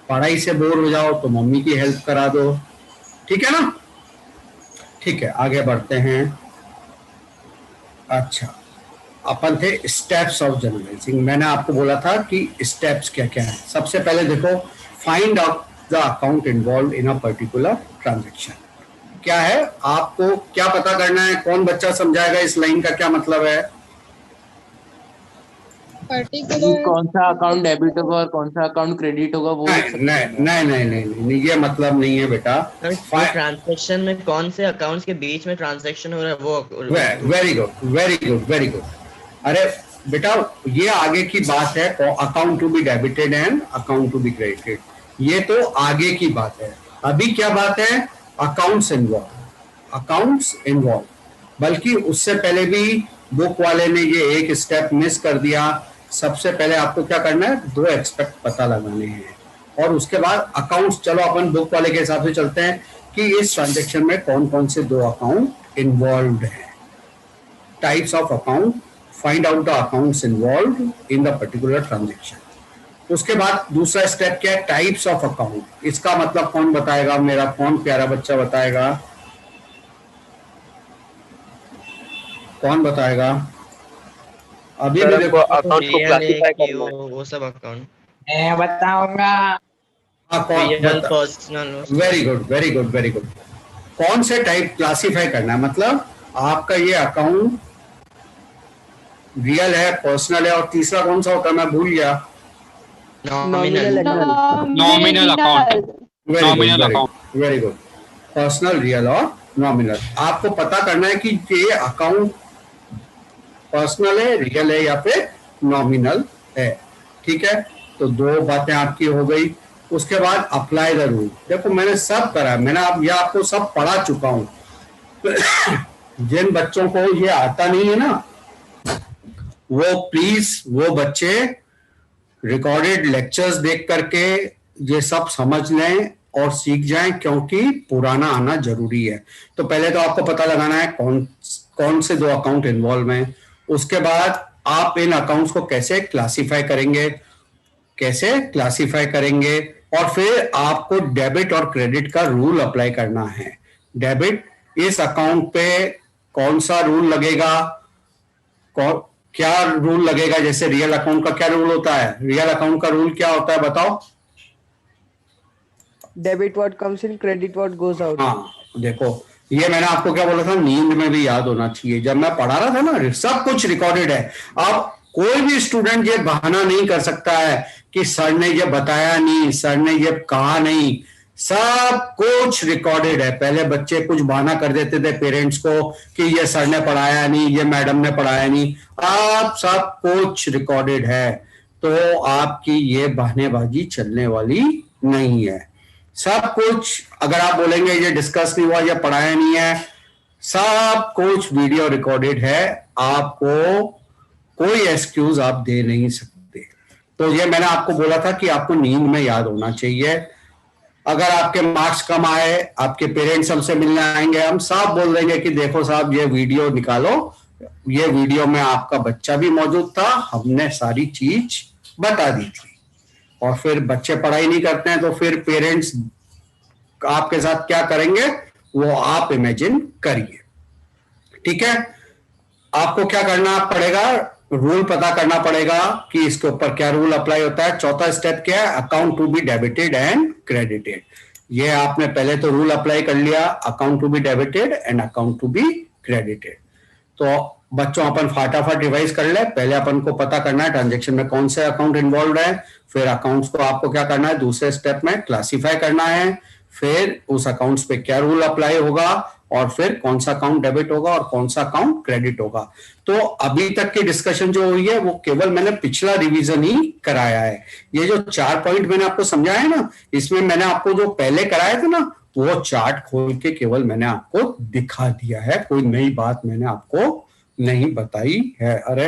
पढ़ाई से बोर हो जाओ तो मम्मी की हेल्प करा दो, ठीक है ना। ठीक है, आगे बढ़ते हैं। अच्छा, अपन थे स्टेप्स ऑफ जनरलाइजिंग। मैंने आपको बोला था कि स्टेप्स क्या क्या है। सबसे पहले देखो, find out the account involve in a particular transaction. क्या है, आपको क्या पता करना है? कौन बच्चा समझाएगा इस लाइन का क्या मतलब है? पर्टिकुलर कौन सा अकाउंट डेबिट होगा और कौन सा अकाउंट क्रेडिट होगा वो नहीं नहीं नहीं नहीं नहीं, नहीं, ये मतलब नहीं है बेटा। ट्रांजैक्शन में कौन से अकाउंट्स के बीच में ट्रांजैक्शन हो रहा है वो। Very good very good very good. अरे बेटा, ये आगे की बात है, account to be debited and account to be credited, ये तो आगे की बात है। अभी क्या बात है? Accounts involve, accounts involve. बल्कि उससे पहले भी बुक वाले ने ये एक स्टेप मिस कर दिया। सबसे पहले आपको क्या करना है? दो एक्सपेक्ट पता लगाने हैं और उसके बाद अकाउंट्स। चलो अपन बुक वाले के हिसाब से चलते हैं कि इस ट्रांजेक्शन में कौन कौन से दो अकाउंट इन्वॉल्व हैं। Types of account, find out the accounts involve in the particular transaction. उसके बाद दूसरा स्टेप क्या है? Types of account. इसका मतलब कौन बताएगा? मेरा कौन प्यारा बच्चा बताएगा? कौन बताएगा? अभी भी देखो, अकाउंट को क्लासिफाई करना है। वो सब अकाउंट मैं बताऊंगा। हाँ, कौन? Personal. Very good very good very good. कौन से टाइप क्लासिफाई करना है? मतलब आपका ये अकाउंट रियल है, पर्सनल है, और तीसरा कौन सा होता है? मैं भूल गया। Nominal. Nominal account. Nominal account. Very good. Personal, real और नॉमिनल। आपको पता करना है कि ये अकाउंट पर्सनल है, रियल है या फिर नॉमिनल है। ठीक है, तो दो बातें आपकी हो गई। उसके बाद अप्लाई द रूल। देखो मैंने सब करा, मैंने ये आपको सब पढ़ा चुका हूं। जिन बच्चों को ये आता नहीं है ना, वो प्लीज वो बच्चे रिकॉर्डेड लेक्चर्स देख करके ये सब समझ लें और सीख जाएं, क्योंकि पुराना आना जरूरी है। तो पहले तो आपको पता लगाना है कौन से दो अकाउंट इन्वॉल्व हैं। उसके बाद आप इन अकाउंट्स को कैसे क्लासिफाई करेंगे, और फिर आपको डेबिट और क्रेडिट का रूल अप्लाई करना है। डेबिट, इस अकाउंट पे कौन सा रूल लगेगा, क्या रूल लगेगा? जैसे रियल अकाउंट का क्या रूल होता है? रियल अकाउंट का रूल क्या होता है बताओ? Debit what comes in, credit what goes out. हाँ देखो, ये मैंने आपको क्या बोला था, नींद में भी याद होना चाहिए। जब मैं पढ़ा रहा था ना, सब कुछ रिकॉर्डेड है। अब कोई भी स्टूडेंट ये बहाना नहीं कर सकता है कि सर ने ये बताया नहीं, सर ने ये कहा नहीं। सब कुछ रिकॉर्डेड है। पहले बच्चे कुछ बहाना कर देते थे पेरेंट्स को कि ये सर ने पढ़ाया नहीं, ये मैडम ने पढ़ाया नहीं। अब सब कुछ रिकॉर्डेड है, तो आपकी ये बहानेबाजी चलने वाली नहीं है। सब कुछ, अगर आप बोलेंगे ये डिस्कस नहीं हुआ, ये पढ़ाया नहीं है, सब कुछ वीडियो रिकॉर्डेड है। आपको कोई एक्सक्यूज आप दे नहीं सकते। तो ये मैंने आपको बोला था कि आपको नींद में याद होना चाहिए। अगर आपके मार्क्स कम आए, आपके पेरेंट्स हमसे मिलने आएंगे, हम साफ बोल देंगे कि देखो साहब ये वीडियो निकालो, ये वीडियो में आपका बच्चा भी मौजूद था, हमने सारी चीज बता दी थी। और फिर बच्चे पढ़ाई नहीं करते हैं तो फिर पेरेंट्स आपके साथ क्या करेंगे वो आप इमेजिन करिए। ठीक है, आपको क्या करना पड़ेगा? रूल पता करना पड़ेगा कि इसके ऊपर क्या रूल अप्लाई होता है। चौथा स्टेप क्या है? Account to be debited and credited. ये आपने पहले तो रूल अप्लाई कर लिया, account to be debited and account to be credited. तो बच्चों अपन फटाफट रिवाइज कर ले। पहले अपन को पता करना है ट्रांजेक्शन में कौन से अकाउंट इन्वॉल्व है, फिर अकाउंट्स को आपको क्या करना है, दूसरे स्टेप में क्लासिफाई करना है, फिर उस अकाउंट्स पे क्या रूल अप्लाई होगा, और फिर कौन सा अकाउंट डेबिट होगा और कौन सा अकाउंट क्रेडिट होगा। तो अभी तक की डिस्कशन जो हुई है वो केवल मैंने पिछला रिवीजन ही कराया है। ये जो 4 पॉइंट मैंने आपको समझाया है ना, इसमें मैंने आपको जो पहले कराया था ना वो चार्ट खोल के केवल मैंने आपको दिखा दिया है, कोई नई बात मैंने आपको नहीं बताई है। अरे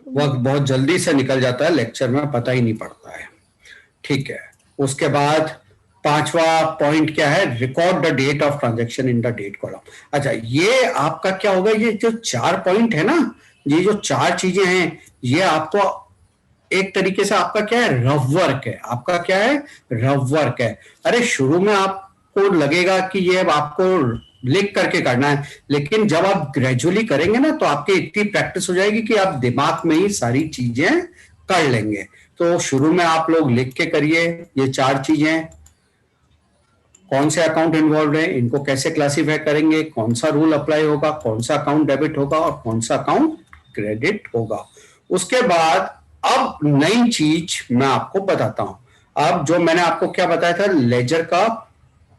वक्त बहुत जल्दी से निकल जाता है लेक्चर में, पता ही नहीं पड़ता है। ठीक है, उसके बाद 5वां पॉइंट क्या है, record the date of transaction in the date column. अच्छा, ये आपका क्या होगा, ये जो 4 पॉइंट है ना, ये जो 4 चीजें हैं, ये आपको एक तरीके से आपका क्या है, रफ वर्क है। आपका क्या है, रफ वर्क है। अरे शुरू में आपको लगेगा कि ये आपको लिख करके करना है, लेकिन जब आप ग्रेजुअली करेंगे ना तो आपकी इतनी प्रैक्टिस हो जाएगी कि आप दिमाग में ही सारी चीजें कर लेंगे। तो शुरू में आप लोग लिख के करिए ये 4 चीजें, कौन से अकाउंट इन्वॉल्व है, इनको कैसे क्लासीफाई करेंगे, कौन सा रूल अप्लाई होगा, कौन सा अकाउंट डेबिट होगा और कौन सा अकाउंट क्रेडिट होगा। उसके बाद अब नई चीज मैं आपको बताता हूं। अब जो मैंने आपको क्या बताया था, लेजर का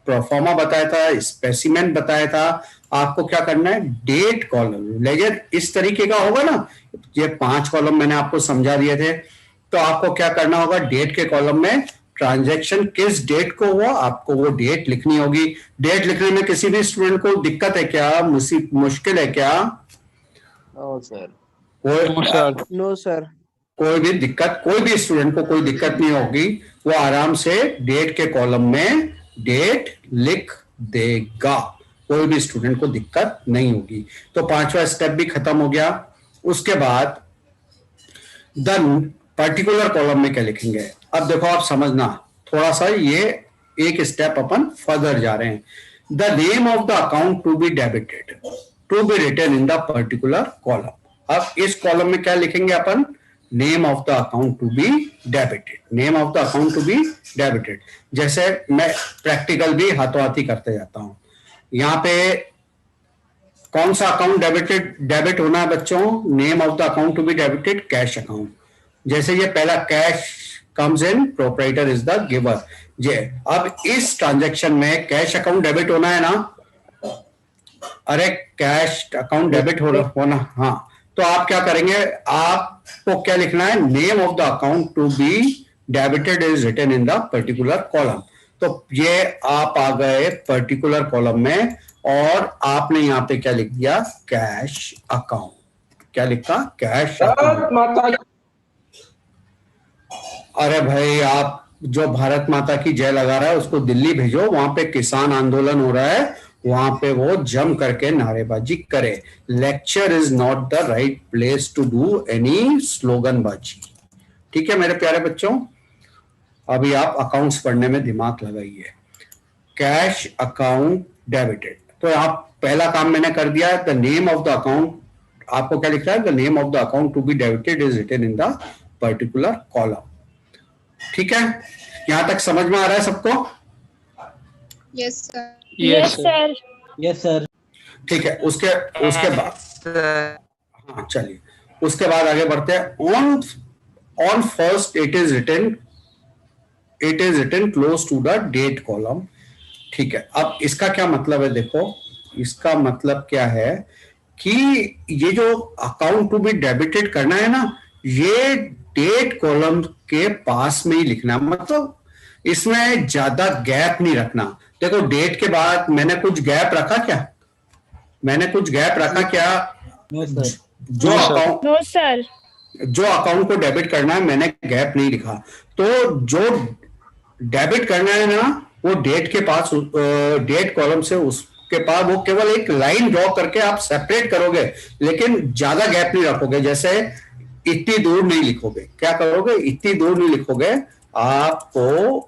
प्रोफॉर्मा बताया था, स्पेसिमेन बताया था, आपको क्या करना है, डेट कॉलम। लेजर इस तरीके का होगा ना, ये 5 कॉलम मैंने आपको समझा दिए थे। तो आपको क्या करना होगा, डेट के कॉलम में ट्रांजैक्शन किस डेट को हुआ, आपको वो डेट लिखनी होगी। डेट लिखने में किसी भी स्टूडेंट को दिक्कत है क्या, मुश्किल है क्या? No sir. No sir. कोई भी दिक्कत, कोई भी स्टूडेंट को कोई दिक्कत नहीं होगी, वो आराम से डेट के कॉलम में डेट लिख देगा, कोई भी स्टूडेंट को दिक्कत नहीं होगी। तो 5वां स्टेप भी खत्म हो गया। उसके बाद द पर्टिकुलर कॉलम में क्या लिखेंगे। अब देखो आप समझना थोड़ा सा, ये एक स्टेप अपन फर्दर जा रहे हैं। The name of the account to be debited to be written in the particular column. अब इस कॉलम में क्या लिखेंगे अपन, name of the account to be debited, name of the account to be debited. जैसे मैं प्रैक्टिकल भी हाथों हाथी करते जाता हूं। यहां पे कौन सा अकाउंट डेबिट होना है बच्चों, name of the account to be debited, cash account. जैसे ये पहला cash comes in, proprietor is the giver. जे अब इस ट्रांजैक्शन में कैश अकाउंट डेबिट होना है ना, अरे कैश अकाउंट डेबिट होना, हाँ। तो आप क्या करेंगे, आपको क्या लिखना है, name of the account to be debited is written in the particular column. तो ये आप आ गए पर्टिकुलर कॉलम में और आपने यहां पे क्या लिख दिया, कैश अकाउंट। क्या लिखा, कैश अकाउंट। अरे भाई, आप जो भारत माता की जय लगा रहा है उसको दिल्ली भेजो, वहां पे किसान आंदोलन हो रहा है, वहां पे वो जम करके नारेबाजी करे। Lecture is not the right place to do any स्लोगनबाजी। ठीक है मेरे प्यारे बच्चों, अभी आप अकाउंट्स पढ़ने में दिमाग लगाइए। कैश अकाउंट डेबिटेड, तो आप पहला काम मैंने कर दिया, the name of the account. आपको क्या लिखना है, the name of the account to be debited is written in the particular column. ठीक है, यहां तक समझ में आ रहा है सबको? Yes sir. Yes sir. Yes sir. ठीक है, उसके बाद हाँ चलिए, उसके बाद आगे बढ़ते हैं। On first it is written close to the date column. ठीक है, अब इसका क्या मतलब है, देखो इसका मतलब क्या है कि ये जो अकाउंट टू बी डेबिटेड करना है ना, ये डेट कॉलम के पास में ही लिखना है, मतलब इसमें ज्यादा गैप नहीं रखना। देखो डेट के बाद मैंने कुछ गैप रखा क्या, मैंने कुछ गैप रखा क्या? जो अकाउंट, नो सर। जो अकाउंट को डेबिट करना है मैंने गैप नहीं लिखा। तो जो डेबिट करना है ना, वो डेट के पास, डेट कॉलम से उसके पास वो केवल एक लाइन ड्रॉ करके आप सेपरेट करोगे, लेकिन ज्यादा गैप नहीं रखोगे। जैसे इतनी दूर नहीं लिखोगे, क्या करोगे, इतनी दूर नहीं लिखोगे, आपको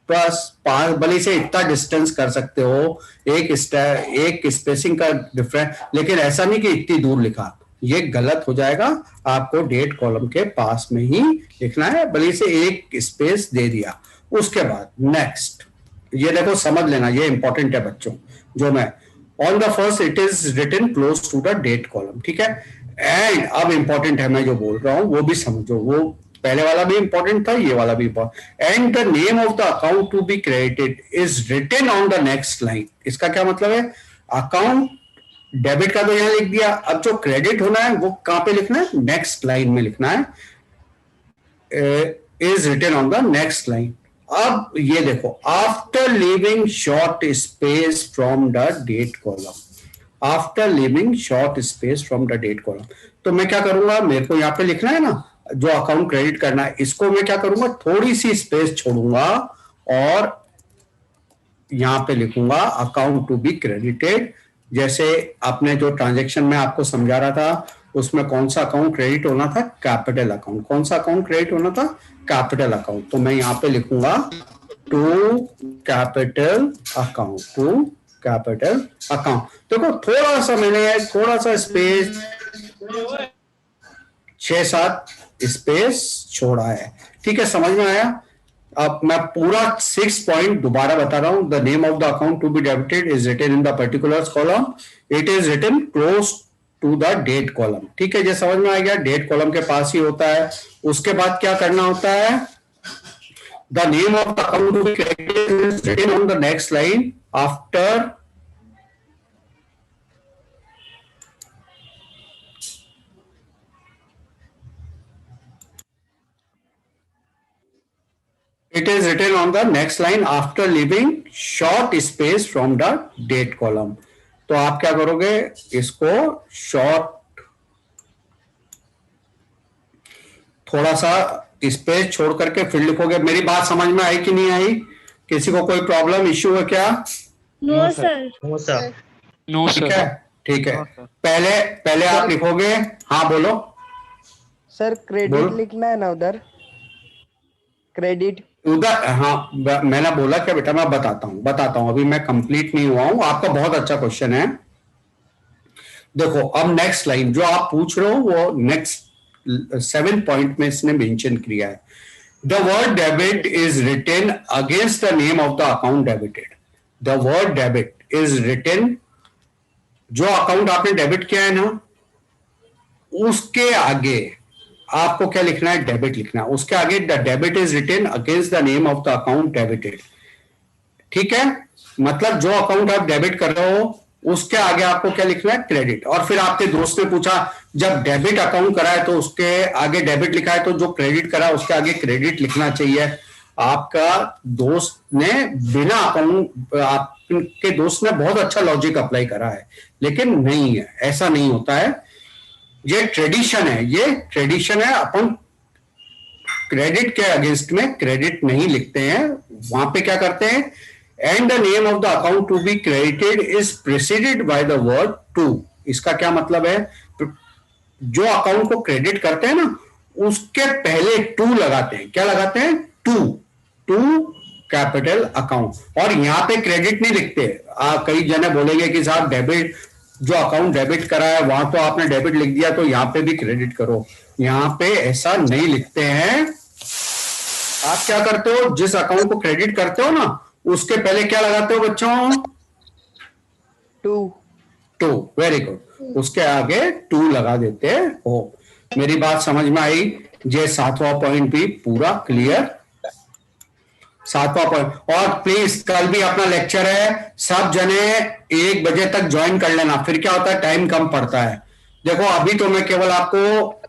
प्लस 5 भले से इतना डिस्टेंस कर सकते हो, एक स्पेसिंग का डिफरेंस, लेकिन ऐसा नहीं कि इतनी दूर लिखा, ये गलत हो जाएगा। आपको डेट कॉलम के पास में ही लिखना है, भले से एक स्पेस दे दिया। उसके बाद नेक्स्ट, ये देखो समझ लेना, ये इंपॉर्टेंट है बच्चों, जो मैं on the first it is written close to the date column. ठीक है, एंड अब इंपॉर्टेंट है मैं जो बोल रहा हूं वो भी समझो, वो पहले वाला भी इंपॉर्टेंट था, ये वाला भी important. And the name of the account to be credited is written on the next line. इसका क्या मतलब है? अकाउंट डेबिट का तो यहां लिख दिया, अब जो क्रेडिट होना है वो कहां पे लिखना है? नेक्स्ट लाइन में लिखना है, is written on the next line. अब ये देखो, after leaving short space from the date column, after leaving short space from the date column, तो मैं क्या करूंगा, मेरे को यहां पे लिखना है ना जो अकाउंट क्रेडिट करना है, इसको मैं क्या करूंगा, थोड़ी सी स्पेस छोड़ूंगा और यहां पे लिखूंगा अकाउंट टू बी क्रेडिटेड। जैसे आपने जो ट्रांजैक्शन में आपको समझा रहा था उसमें कौन सा अकाउंट क्रेडिट होना था? Capital account. कौन सा अकाउंट क्रेडिट होना था? Capital account. तो मैं यहां पे लिखूंगा to capital account, to capital account. देखो थोड़ा सा मैंने थोड़ा सा स्पेस 6-7 स्पेस छोड़ा है, ठीक है, समझ में आया? अब मैं पूरा 6 पॉइंट दोबारा बता रहा हूं। The name of the account to be debited is written in the particulars column, it is written close to the date column, ठीक है, ये समझ में आ गया? डेट कॉलम के पास ही होता है। उसके बाद क्या करना होता है? The name of the account to be credited is written on the next line after it is written on the next line after leaving short space from the date column। तो आप क्या करोगे, इसको शॉर्ट थोड़ा सा space छोड़ करके फिर लिखोगे। मेरी बात समझ में आई कि नहीं आई? किसी को कोई प्रॉब्लम इश्यू है क्या? No sir. No sir. No ठीक सर। है, ठीक है। पहले आप लिखोगे, हाँ बोलो सर क्रेडिट लिखना है ना उधर, क्रेडिट उधर। हाँ मैंने बोला क्या बेटा, मैं बताता हूं, अभी मैं कंप्लीट नहीं हुआ हूं। आपका बहुत अच्छा क्वेश्चन है। देखो अब नेक्स्ट लाइन जो आप पूछ रहे हो वो नेक्स्ट 7 पॉइंट में इसने मेंशन किया है। The word debit is written against the name of the account debited. The word debit is written, जो अकाउंट आपने डेबिट किया है ना उसके आगे आपको क्या लिखना है? डेबिट लिखना है। उसके आगे the debit is written against the name of the account debited, ठीक है, मतलब जो अकाउंट आप डेबिट कर रहे हो उसके आगे आपको क्या लिखना है? क्रेडिट। और फिर आपके दोस्त ने पूछा जब डेबिट अकाउंट करा है तो उसके आगे डेबिट लिखा है, तो जो क्रेडिट करा है उसके आगे क्रेडिट लिखना चाहिए। आपका दोस्त ने बिना अकाउंट, आपके दोस्त ने बहुत अच्छा लॉजिक अप्लाई करा है, लेकिन नहीं है, ऐसा नहीं होता है। ये ट्रेडिशन है, ये ट्रेडिशन है। अपन क्रेडिट के अगेंस्ट में क्रेडिट नहीं लिखते हैं, वहां पे क्या करते हैं? And the name of the account to be credited is preceded by the word to. इसका क्या मतलब है? जो अकाउंट को क्रेडिट करते हैं ना उसके पहले टू लगाते हैं। क्या लगाते हैं? To capital account. और यहां पे क्रेडिट नहीं लिखते। कई जने बोलेंगे कि साहब डेबिट, जो अकाउंट डेबिट करा है वहां तो आपने डेबिट लिख दिया तो यहां पे भी क्रेडिट करो। यहां पे ऐसा नहीं लिखते हैं। आप क्या करते हो? जिस अकाउंट को क्रेडिट करते हो ना उसके पहले क्या लगाते हो बच्चों? टू। Very good. उसके आगे टू लगा देते हो। मेरी बात समझ में आई? ये 7वां पॉइंट भी पूरा क्लियर। 7वां पॉइंट। और प्लीज कल भी अपना लेक्चर है, सब जने 1 बजे तक ज्वाइन कर लेना, फिर क्या होता है टाइम कम पड़ता है। देखो अभी तो मैं केवल आपको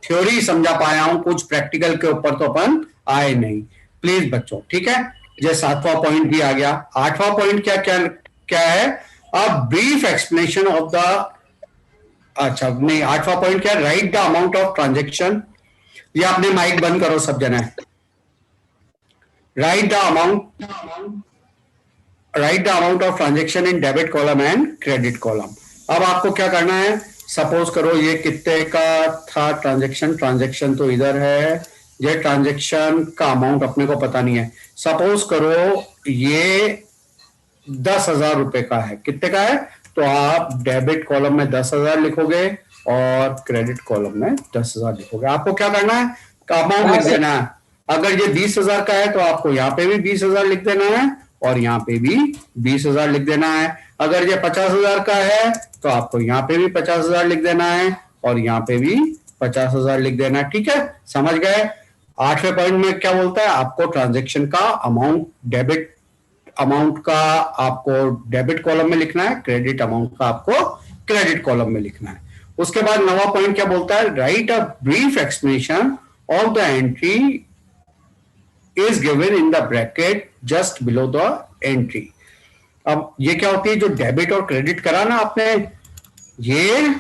थ्योरी समझा पाया हूं, कुछ प्रैक्टिकल के ऊपर तो अपन आए नहीं। प्लीज बच्चों, ठीक है। ये 7वां पॉइंट भी आ गया। 8वां पॉइंट क्या क्या क्या है? अ ब्रीफ एक्सप्लेनेशन ऑफ द, अच्छा नहीं 8वां पॉइंट क्या? Right the amount of transaction. ये अपने माइक बंद करो सब जने। write the amount of transaction in debit column and credit column। अब आपको क्या करना है? सपोज करो ये कितने का था ट्रांजेक्शन तो इधर है, ये ट्रांजेक्शन का अमाउंट अपने को पता नहीं है। सपोज करो ये 10,000 रुपए का है। कितने का है? तो आप डेबिट कॉलम में 10,000 लिखोगे और क्रेडिट कॉलम में 10,000 लिखोगे। आपको क्या करना है? अमाउंट लिख देना है। अगर ये 20,000 का है तो आपको यहाँ पे भी 20,000 लिख देना है और यहाँ पे भी 20,000 लिख देना है। अगर ये 50,000 का है तो आपको यहाँ पे भी 50,000 लिख देना है और यहाँ पे भी 50,000 लिख देना है। ठीक है, समझ गए? 8वें पॉइंट में क्या बोलता है, आपको ट्रांजैक्शन का अमाउंट, डेबिट अमाउंट का आपको डेबिट कॉलम में लिखना है, क्रेडिट अमाउंट का आपको क्रेडिट कॉलम में लिखना है। उसके बाद 9वां पॉइंट क्या बोलता है, right a brief explanation of the entry is given in the bracket just below the entry. अब ये क्या होती है, जो डेबिट और क्रेडिट करा ना आपने, ये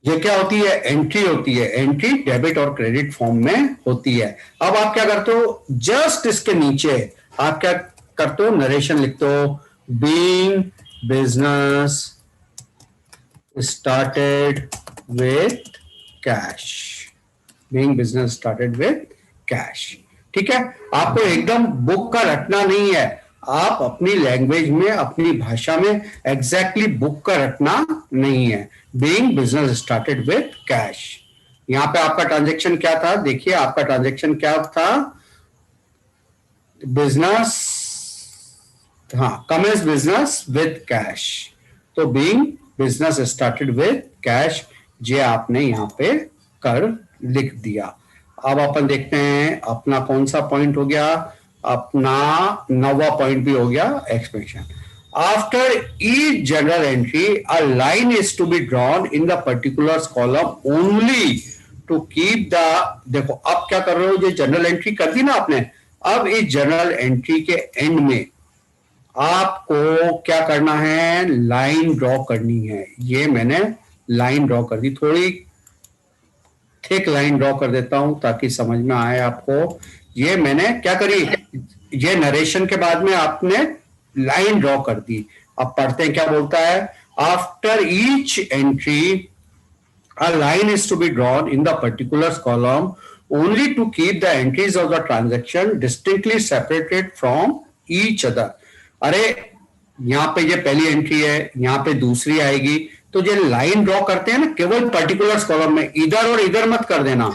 क्या होती है, एंट्री होती है। एंट्री डेबिट और क्रेडिट फॉर्म में होती है। अब आप क्या करते हो, जस्ट इसके नीचे आप क्या करते हो, नरेशन लिखते हो, being business started with cash, being business started with cash. ठीक है, आपको एकदम बुक का रटना नहीं है, आप अपनी लैंग्वेज में, अपनी भाषा में एग्जैक्टली बुक का रटना नहीं है। Being business started with cash, यहां पे आपका ट्रांजैक्शन क्या था, देखिए आपका ट्रांजैक्शन क्या था, बिजनेस, हाँ, कमेंस बिजनेस विथ कैश। तो being business started with cash, ये आपने यहां पे कर लिख दिया। अब अपन देखते हैं अपना कौन सा पॉइंट हो गया, अपना 9वां पॉइंट भी हो गया, explanation. After each journal entry a line is to be drawn in the particulars column only to keep the, देखो अब क्या कर रहे हो, जो जनरल एंट्री कर दी ना आपने, अब इस जनरल एंट्री के एंड में आपको क्या करना है, लाइन ड्रॉ करनी है। ये मैंने लाइन ड्रॉ कर दी, थोड़ी थिक लाइन ड्रॉ कर देता हूं ताकि समझ में आए आपको। ये मैंने क्या करी, ये नरेशन के बाद में आपने लाइन ड्रॉ कर दी। अब पढ़ते हैं क्या बोलता है, after each entry a line is to be drawn in the particulars column only to keep the entries of the transaction distinctly separated from each other। अरे यहां पे ये पहली एंट्री है, यहां पे दूसरी आएगी, तो ये लाइन ड्रॉ करते हैं ना केवल पर्टिकुलर्स कॉलम में, इधर और इधर मत कर देना।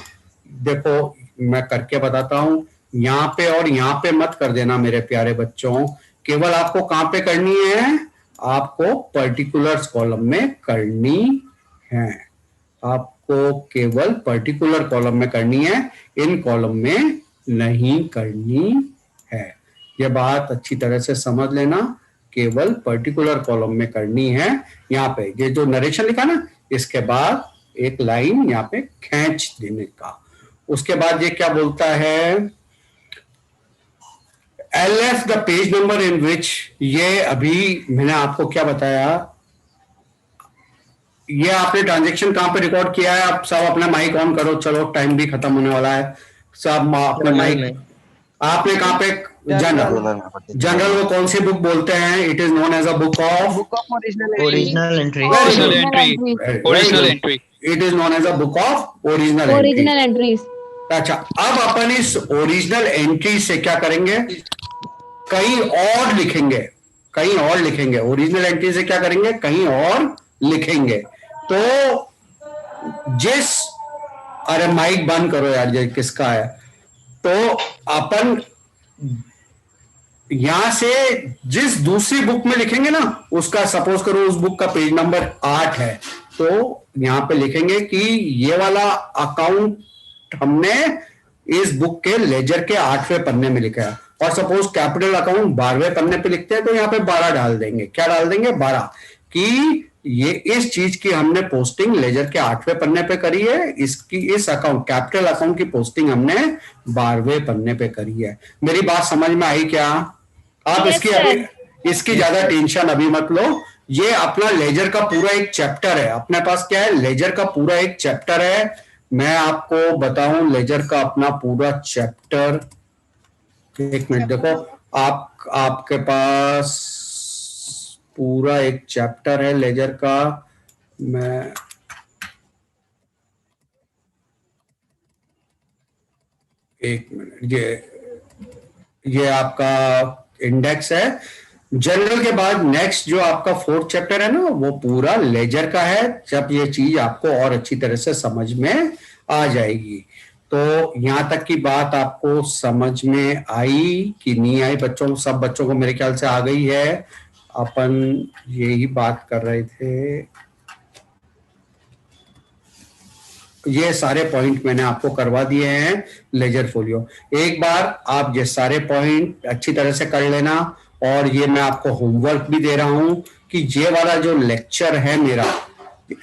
देखो मैं करके बताता हूं, यहां पे और यहां पे मत कर देना मेरे प्यारे बच्चों, केवल आपको कहां पे करनी है, आपको पर्टिकुलर्स कॉलम में करनी है, आपको केवल पर्टिकुलर कॉलम में करनी है, इन कॉलम में नहीं करनी है। यह बात अच्छी तरह से समझ लेना, केवल पर्टिकुलर कॉलम में करनी है। यहाँ पे ये जो नरेशन लिखा ना, इसके बाद एक लाइन यहाँ पे खींच देने का। उसके बाद ये क्या बोलता है, LF the page number in which, ये अभी मैंने आपको क्या बताया, ये आपने ट्रांजैक्शन कहां पे रिकॉर्ड किया है, आप सब अपना माइक ऑन करो, चलो टाइम भी खत्म होने वाला है, सब अपना माइक, आपने कहां पे, जनरल वो कौन सी बुक बोलते हैं, it is known as a book of original entry, original entry, it is known as a book of original entries. अच्छा, अब अपन इस ओरिजिनल एंट्री से क्या करेंगे, कहीं और लिखेंगे, कहीं और लिखेंगे, ओरिजिनल एंट्री से क्या करेंगे, कहीं और लिखेंगे। तो जिस, अरे माइक बंद करो यार, ये किसका है, तो अपन यहां से जिस दूसरी बुक में लिखेंगे ना, उसका सपोज करो उस बुक का पेज नंबर 8 है, तो यहां पे लिखेंगे कि ये वाला अकाउंट हमने इस बुक के लेजर के 8वें पन्ने में लिखा है, और सपोज कैपिटल अकाउंट 12वें पन्ने पे लिखते हैं, तो यहाँ पे 12 डाल देंगे, क्या डाल देंगे, 12, कि ये इस चीज की हमने पोस्टिंग लेजर के 8वें पन्ने पे करी है, इसकी इस अकाउंट कैपिटल अकाउंट की पोस्टिंग हमने 12वें पन्ने पे करी है। मेरी बात समझ में आई क्या? आप इसकी ज्यादा टेंशन अभी मत लो, ये अपना लेजर का पूरा एक चैप्टर है, अपने पास क्या है, लेजर का पूरा एक चैप्टर है। मैं आपको बताऊं लेजर का अपना पूरा चैप्टर, एक मिनट देखो, आपके पास पूरा एक चैप्टर है लेजर का, मैं एक मिनट, ये आपका इंडेक्स है। जनरल के बाद नेक्स्ट जो आपका 4th चैप्टर है ना, वो पूरा लेजर का है। जब ये चीज आपको और अच्छी तरह से समझ में आ जाएगी, तो यहां तक की बात आपको समझ में आई कि नहीं आई बच्चों? सब बच्चों को मेरे ख्याल से आ गई है। अपन यही बात कर रहे थे, ये सारे पॉइंट मैंने आपको करवा दिए हैं लेजर फोलियो। एक बार आप ये सारे पॉइंट अच्छी तरह से कर लेना, और ये मैं आपको होमवर्क भी दे रहा हूं कि ये वाला जो लेक्चर है मेरा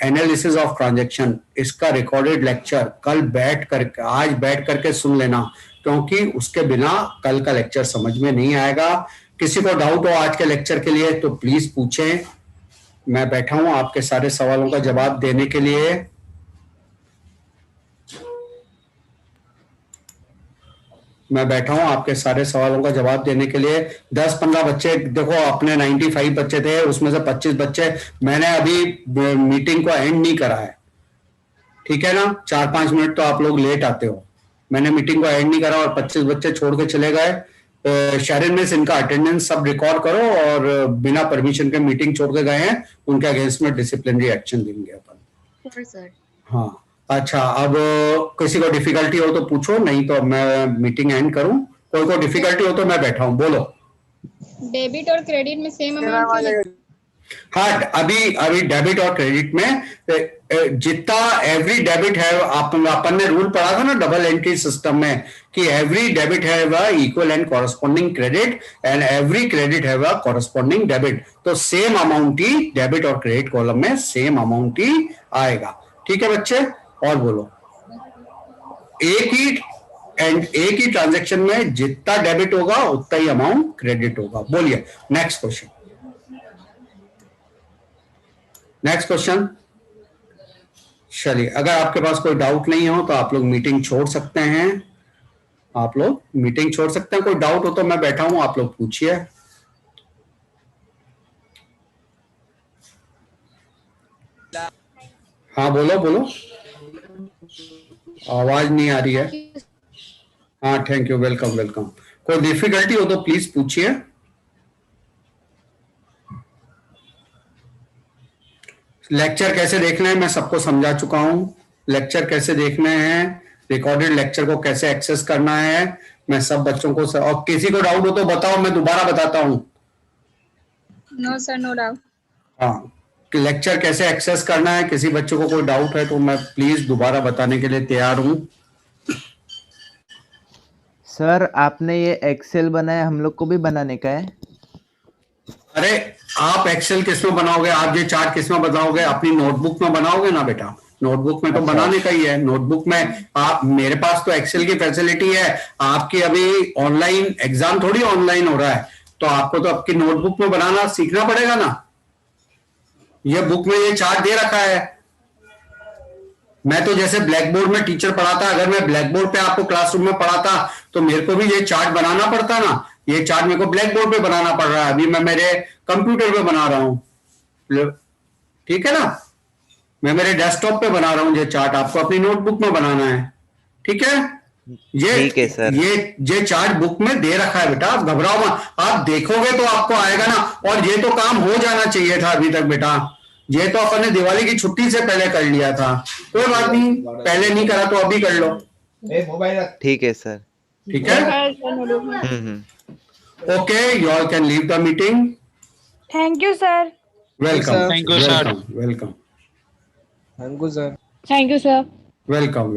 एनालिसिस ऑफ ट्रांजैक्शन, इसका रिकॉर्डेड लेक्चर कल बैठ करके, आज बैठ करके सुन लेना, क्योंकि उसके बिना कल का लेक्चर समझ में नहीं आएगा। किसी को डाउट हो आज के लेक्चर के लिए तो प्लीज पूछें, मैं बैठा हूं आपके सारे सवालों का जवाब देने के लिए। मैं बैठा हूं आपके सारे सवालों का जवाब देने के लिए। 10-15 बच्चे, देखो अपने 95 बच्चे थे, उसमें से 25 बच्चे मैंने अभी मीटिंग को एंड नहीं करा है, ठीक है ना। 4-5 मिनट तो आप लोग लेट आते हो, मैंने मीटिंग को एंड नहीं करा और 25 बच्चे छोड़ के चले गए। शेरिन मिस, इनका अटेंडेंस सब रिकॉर्ड करो, और बिना परमिशन के मीटिंग छोड़ के गए हैं, उनके अगेंस्ट में डिसिप्लिनरी एक्शन देंगे अपन। सर हाँ अच्छा, अब किसी को डिफिकल्टी हो तो पूछो, नहीं तो मैं मीटिंग एंड करूं। कोई को डिफिकल्टी हो तो मैं बैठा हूं, बोलो। डेबिट और क्रेडिट में सेम अमाउंट? हाँ, अभी डेबिट और क्रेडिट में जितना एवरी डेबिट है, अपन ने रूल पढ़ा था ना डबल एंट्री सिस्टम में, कि every debit have a equal and corresponding credit and every credit have a corresponding debit. तो सेम अमाउंट ही डेबिट और क्रेडिट कॉलम में सेम अमाउंट ही आएगा, ठीक है बच्चे। और बोलो, एक ही ट्रांजैक्शन में जितना डेबिट होगा उतना ही अमाउंट क्रेडिट होगा। बोलिए नेक्स्ट क्वेश्चन। चलिए, अगर आपके पास कोई डाउट नहीं हो तो आप लोग मीटिंग छोड़ सकते हैं, कोई डाउट हो तो मैं बैठा हूं, आप लोग पूछिए। हाँ बोलो, आवाज नहीं आ रही है। हाँ थैंक यू, वेलकम। कोई डिफिकल्टी हो तो प्लीज पूछिए। लेक्चर कैसे देखना है मैं सबको समझा चुका हूं। लेक्चर कैसे देखने हैं, रिकॉर्डेड लेक्चर को कैसे एक्सेस करना है, मैं सब बच्चों को और किसी को डाउट हो तो बताओ, मैं दोबारा बताता हूं। No sir, no doubt. हाँ, कि लेक्चर कैसे एक्सेस करना है, किसी बच्चे को कोई डाउट है तो मैं प्लीज दोबारा बताने के लिए तैयार हूं। सर आपने ये एक्सेल बनाया, हम लोग को भी बनाने का है? अरे आप एक्सेल किस में बनाओगे, आप ये चार्ट किस में बनाओगे, अपनी नोटबुक में बनाओगे ना बेटा। नोटबुक में तो बनाने का ही है। नोटबुक में आप, मेरे पास तो एक्सेल की फैसिलिटी है। आपकी अभी ऑनलाइन एग्जाम थोड़ी ऑनलाइन हो रहा है, तो आपको तो आपकी नोटबुक में बनाना सीखना पड़ेगा ना। ये बुक में ये चार्ट दे रखा है। मैं तो जैसे ब्लैक बोर्ड में टीचर पढ़ाता, अगर मैं ब्लैक बोर्ड पे आपको क्लासरूम में पढ़ाता तो मेरे को भी ये चार्ट बनाना पड़ता ना। ये चार्ट मेरे को ब्लैक बोर्ड पे बनाना पड़ रहा है, अभी मैं मेरे कंप्यूटर पे बना रहा हूं, ठीक है ना। मैं मेरे डेस्कटॉप पे बना रहा हूं ये चार्ट, आपको अपनी नोटबुक में बनाना है, ठीक है। ठीक है सर। ये चार्ट बुक में दे रखा है बेटा, आप घबराओ मत, आप देखोगे तो आपको आएगा ना। और ये तो काम हो जाना चाहिए था अभी तक बेटा, ये तो अपन ने दिवाली की छुट्टी से पहले कर लिया था। कोई बात नहीं, पहले नहीं करा तो अभी कर लो। ठीक है सर। ठीक है, okay, you all can leave the meeting. Thank you sir. Welcome, Thank you, sir. Welcome, thank you sir. Thank you sir. Welcome.